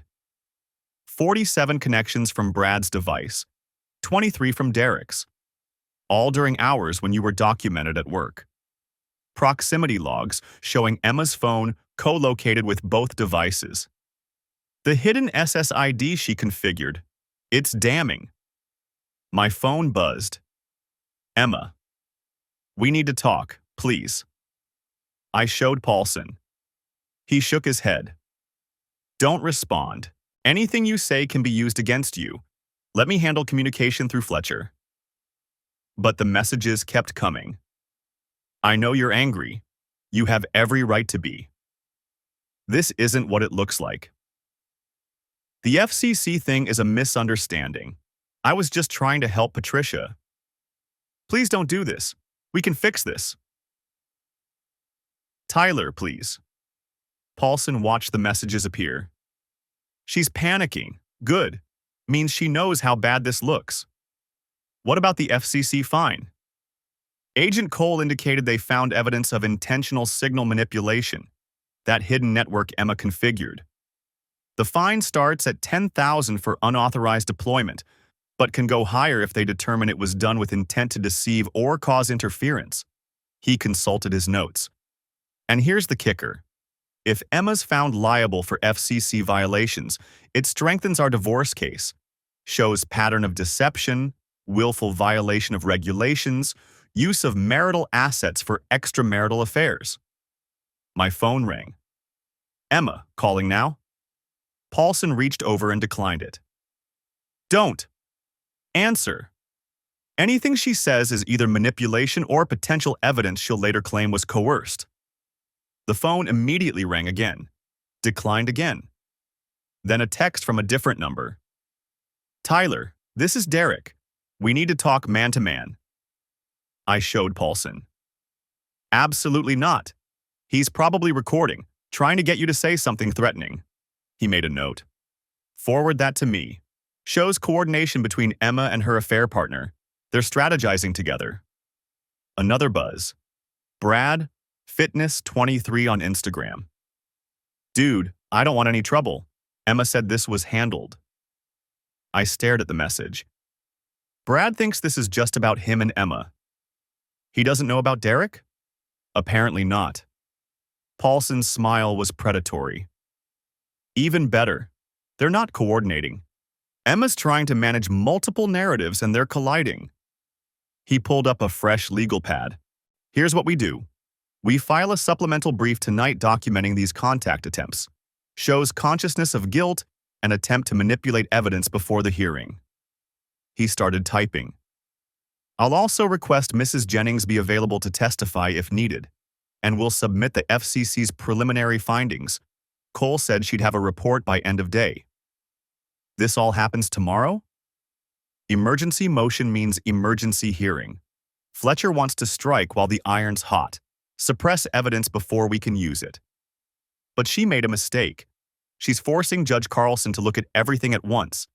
47 connections from Brad's device, 23 from Derek's, all during hours when you were documented at work. Proximity logs showing Emma's phone co-located with both devices. The hidden SSID she configured. It's damning. My phone buzzed. Emma. We need to talk, please. I showed Paulson. He shook his head. Don't respond. Anything you say can be used against you. Let me handle communication through Fletcher. But the messages kept coming. I know you're angry. You have every right to be. This isn't what it looks like. The FCC thing is a misunderstanding. I was just trying to help Patricia. Please don't do this. We can fix this. Tyler, please. Paulson watched the messages appear. She's panicking. Good. Means she knows how bad this looks. What about the FCC fine? Agent Cole indicated they found evidence of intentional signal manipulation, that hidden network Emma configured. The fine starts at $10,000 for unauthorized deployment, but can go higher if they determine it was done with intent to deceive or cause interference. He consulted his notes. And here's the kicker. If Emma's found liable for FCC violations, it strengthens our divorce case, shows pattern of deception, willful violation of regulations, use of marital assets for extramarital affairs. My phone rang. Emma, calling now? Paulson reached over and declined it. Don't. Answer. Anything she says is either manipulation or potential evidence she'll later claim was coerced. The phone immediately rang again, declined again. Then a text from a different number. Tyler, this is Derek. We need to talk man-to-man. I showed Paulson. Absolutely not. He's probably recording, trying to get you to say something threatening. He made a note. Forward that to me. Shows coordination between Emma and her affair partner. They're strategizing together. Another buzz. Brad, Fitness 23 on Instagram. Dude, I don't want any trouble. Emma said this was handled. I stared at the message. Brad thinks this is just about him and Emma. He doesn't know about Derek? Apparently not. Paulson's smile was predatory. Even better, they're not coordinating. Emma's trying to manage multiple narratives and they're colliding. He pulled up a fresh legal pad. Here's what we do. We file a supplemental brief tonight documenting these contact attempts. Shows consciousness of guilt and attempt to manipulate evidence before the hearing. He started typing. I'll also request Mrs. Jennings be available to testify if needed, and we'll submit the FCC's preliminary findings. Cole said she'd have a report by end of day. This all happens tomorrow? Emergency motion means emergency hearing. Fletcher wants to strike while the iron's hot. Suppress evidence before we can use it. But she made a mistake. She's forcing Judge Carlson to look at everything at once.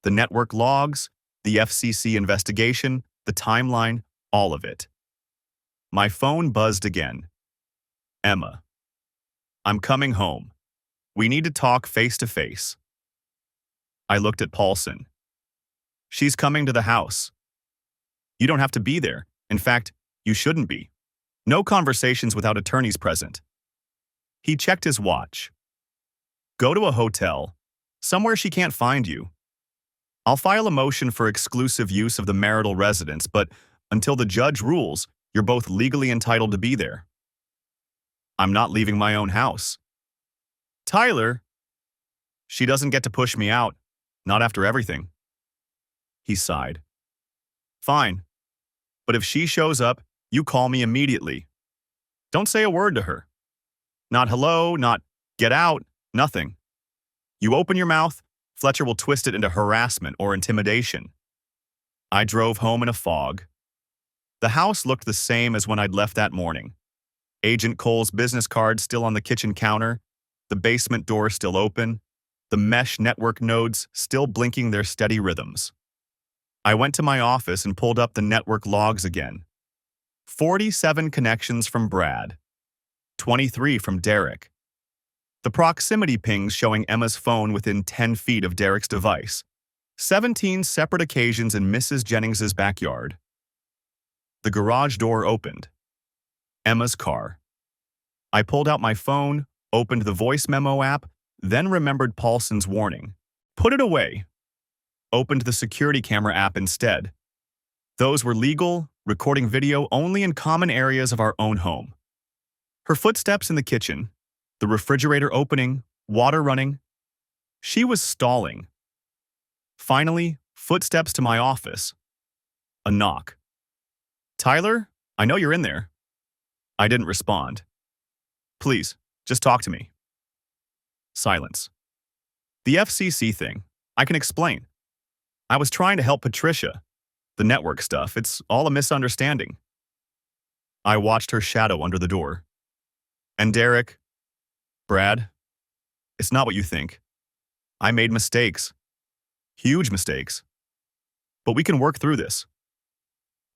The network logs, the FCC investigation, the timeline, all of it. My phone buzzed again. Emma. I'm coming home. We need to talk face to face. I looked at Paulson. She's coming to the house. You don't have to be there. In fact, you shouldn't be. No conversations without attorneys present. He checked his watch. Go to a hotel, somewhere she can't find you. I'll file a motion for exclusive use of the marital residence, but until the judge rules, you're both legally entitled to be there. I'm not leaving my own house. Tyler, she doesn't get to push me out, not after everything. He sighed. Fine, but if she shows up, you call me immediately. Don't say a word to her. Not hello, not get out, nothing. You open your mouth, Fletcher will twist it into harassment or intimidation. I drove home in a fog. The house looked the same as when I'd left that morning. Agent Cole's business card still on the kitchen counter, the basement door still open, the mesh network nodes still blinking their steady rhythms. I went to my office and pulled up the network logs again. 47 connections from Brad, 23 from Derek. The proximity pings showing Emma's phone within 10 feet of Derek's device. 17 separate occasions in Mrs. Jennings's backyard. The garage door opened. Emma's car. I pulled out my phone, opened the voice memo app, then remembered Paulson's warning. Put it away. Opened the security camera app instead. Those were legal, recording video only in common areas of our own home. Her footsteps in the kitchen, the refrigerator opening, water running. She was stalling. Finally, footsteps to my office. A knock. Tyler, I know you're in there. I didn't respond. Please, just talk to me. Silence. The FCC thing, I can explain. I was trying to help Patricia. The network stuff, it's all a misunderstanding. I watched her shadow under the door. And Derek, Brad, it's not what you think. I made mistakes. Huge mistakes. But we can work through this.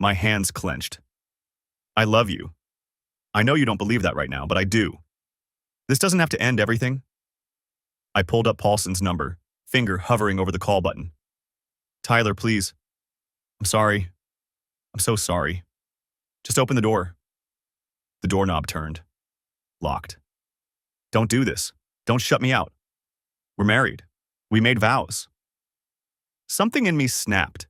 My hands clenched. I love you. I know you don't believe that right now, but I do. This doesn't have to end everything. I pulled up Paulson's number, finger hovering over the call button. Tyler, please. I'm sorry. I'm so sorry. Just open the door. The doorknob turned. Locked. Don't do this. Don't shut me out. We're married. We made vows. Something in me snapped.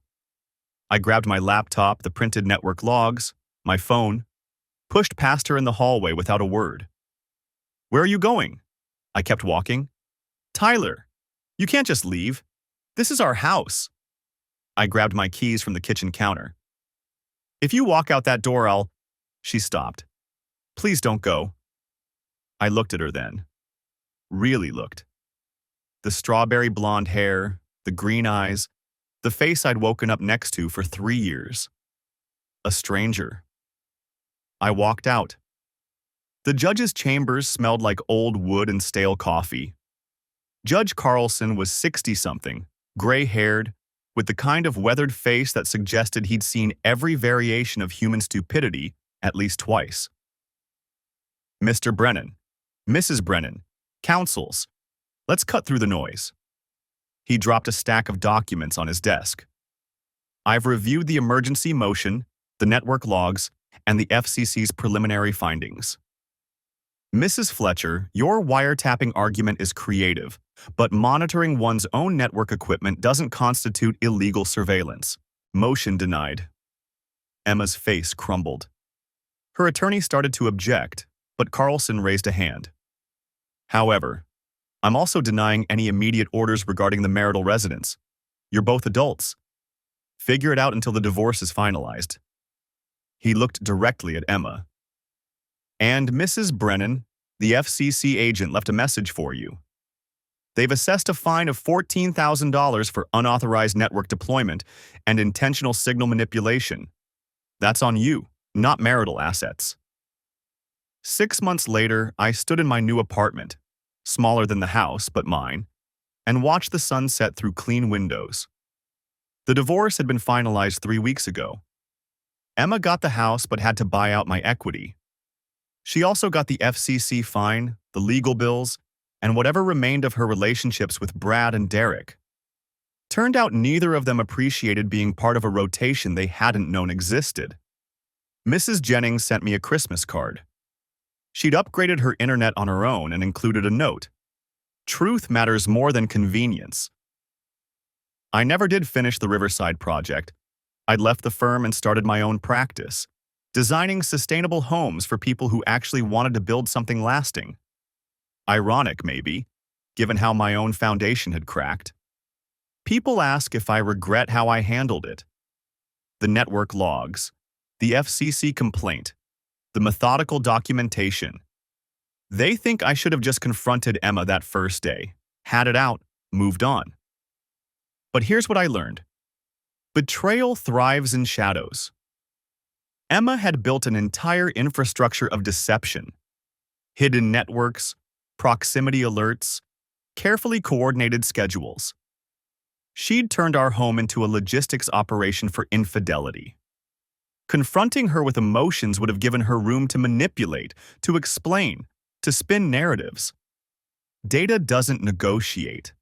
I grabbed my laptop, the printed network logs, my phone, pushed past her in the hallway without a word. Where are you going? I kept walking. Tyler, you can't just leave. This is our house. I grabbed my keys from the kitchen counter. If you walk out that door, I'll... She stopped. Please don't go. I looked at her then. Really looked. The strawberry blonde hair, the green eyes, the face I'd woken up next to for 3 years. A stranger. I walked out. The judge's chambers smelled like old wood and stale coffee. Judge Carlson was 60-something, gray-haired, with the kind of weathered face that suggested he'd seen every variation of human stupidity at least twice. Mr. Brennan, Mrs. Brennan, counsels, let's cut through the noise. He dropped a stack of documents on his desk. I've reviewed the emergency motion, the network logs, and the FCC's preliminary findings. Mrs. Fletcher, your wiretapping argument is creative, but monitoring one's own network equipment doesn't constitute illegal surveillance. Motion denied. Emma's face crumbled. Her attorney started to object, but Carlson raised a hand. However, I'm also denying any immediate orders regarding the marital residence. You're both adults. Figure it out until the divorce is finalized. He looked directly at Emma. And Mrs. Brennan, the FCC agent left a message for you. They've assessed a fine of $14,000 for unauthorized network deployment and intentional signal manipulation. That's on you, not marital assets. 6 months later, I stood in my new apartment, smaller than the house but mine, and watched the sun set through clean windows. The divorce had been finalized 3 weeks ago. Emma got the house but had to buy out my equity. She also got the FCC fine, the legal bills, and whatever remained of her relationships with Brad and Derek. Turned out neither of them appreciated being part of a rotation they hadn't known existed. Mrs. Jennings sent me a Christmas card. She'd upgraded her internet on her own and included a note. Truth matters more than convenience. I never did finish the Riverside project. I'd left the firm and started my own practice, designing sustainable homes for people who actually wanted to build something lasting. Ironic, maybe, given how my own foundation had cracked. People ask if I regret how I handled it. The network logs, the FCC complaint, the methodical documentation. They think I should have just confronted Emma that first day, had it out, moved on. But here's what I learned. Betrayal thrives in shadows. Emma had built an entire infrastructure of deception, hidden networks, proximity alerts, carefully coordinated schedules. She'd turned our home into a logistics operation for infidelity. Confronting her with emotions would have given her room to manipulate, to explain, to spin narratives. Data doesn't negotiate.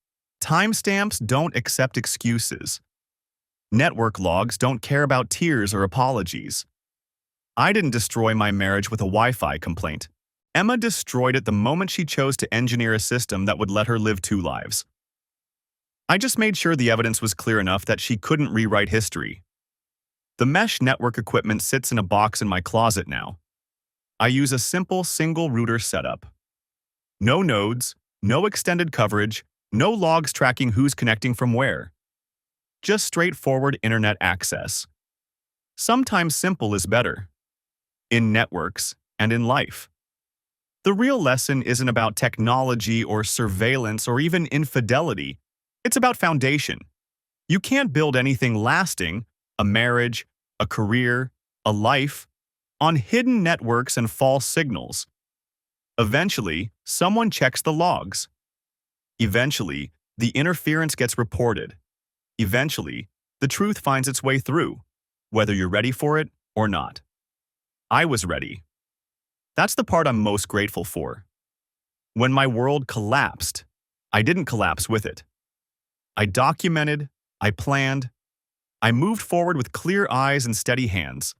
Timestamps don't accept excuses. Network logs don't care about tears or apologies. I didn't destroy my marriage with a Wi-Fi complaint. Emma destroyed it the moment she chose to engineer a system that would let her live two lives. I just made sure the evidence was clear enough that she couldn't rewrite history. The mesh network equipment sits in a box in my closet now. I use a simple single router setup. No nodes, no extended coverage, no logs tracking who's connecting from where. Just straightforward internet access. Sometimes simple is better. In networks and in life. The real lesson isn't about technology or surveillance or even infidelity. It's about foundation. You can't build anything lasting, a marriage, a career, a life, on hidden networks and false signals. Eventually, someone checks the logs. Eventually, the interference gets reported. Eventually, the truth finds its way through, whether you're ready for it or not. I was ready. That's the part I'm most grateful for. When my world collapsed, I didn't collapse with it. I documented, I planned, I moved forward with clear eyes and steady hands.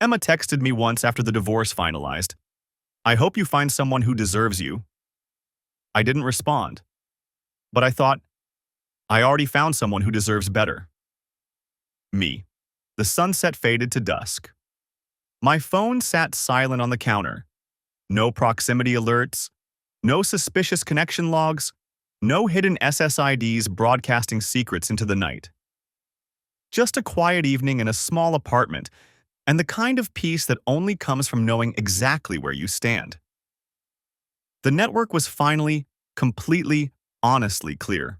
Emma texted me once after the divorce finalized. I hope you find someone who deserves you. I didn't respond. But I thought, I already found someone who deserves better. Me. The sunset faded to dusk. My phone sat silent on the counter. No proximity alerts, no suspicious connection logs, no hidden SSIDs broadcasting secrets into the night. Just a quiet evening in a small apartment, and the kind of peace that only comes from knowing exactly where you stand. The network was finally, completely, honestly clear.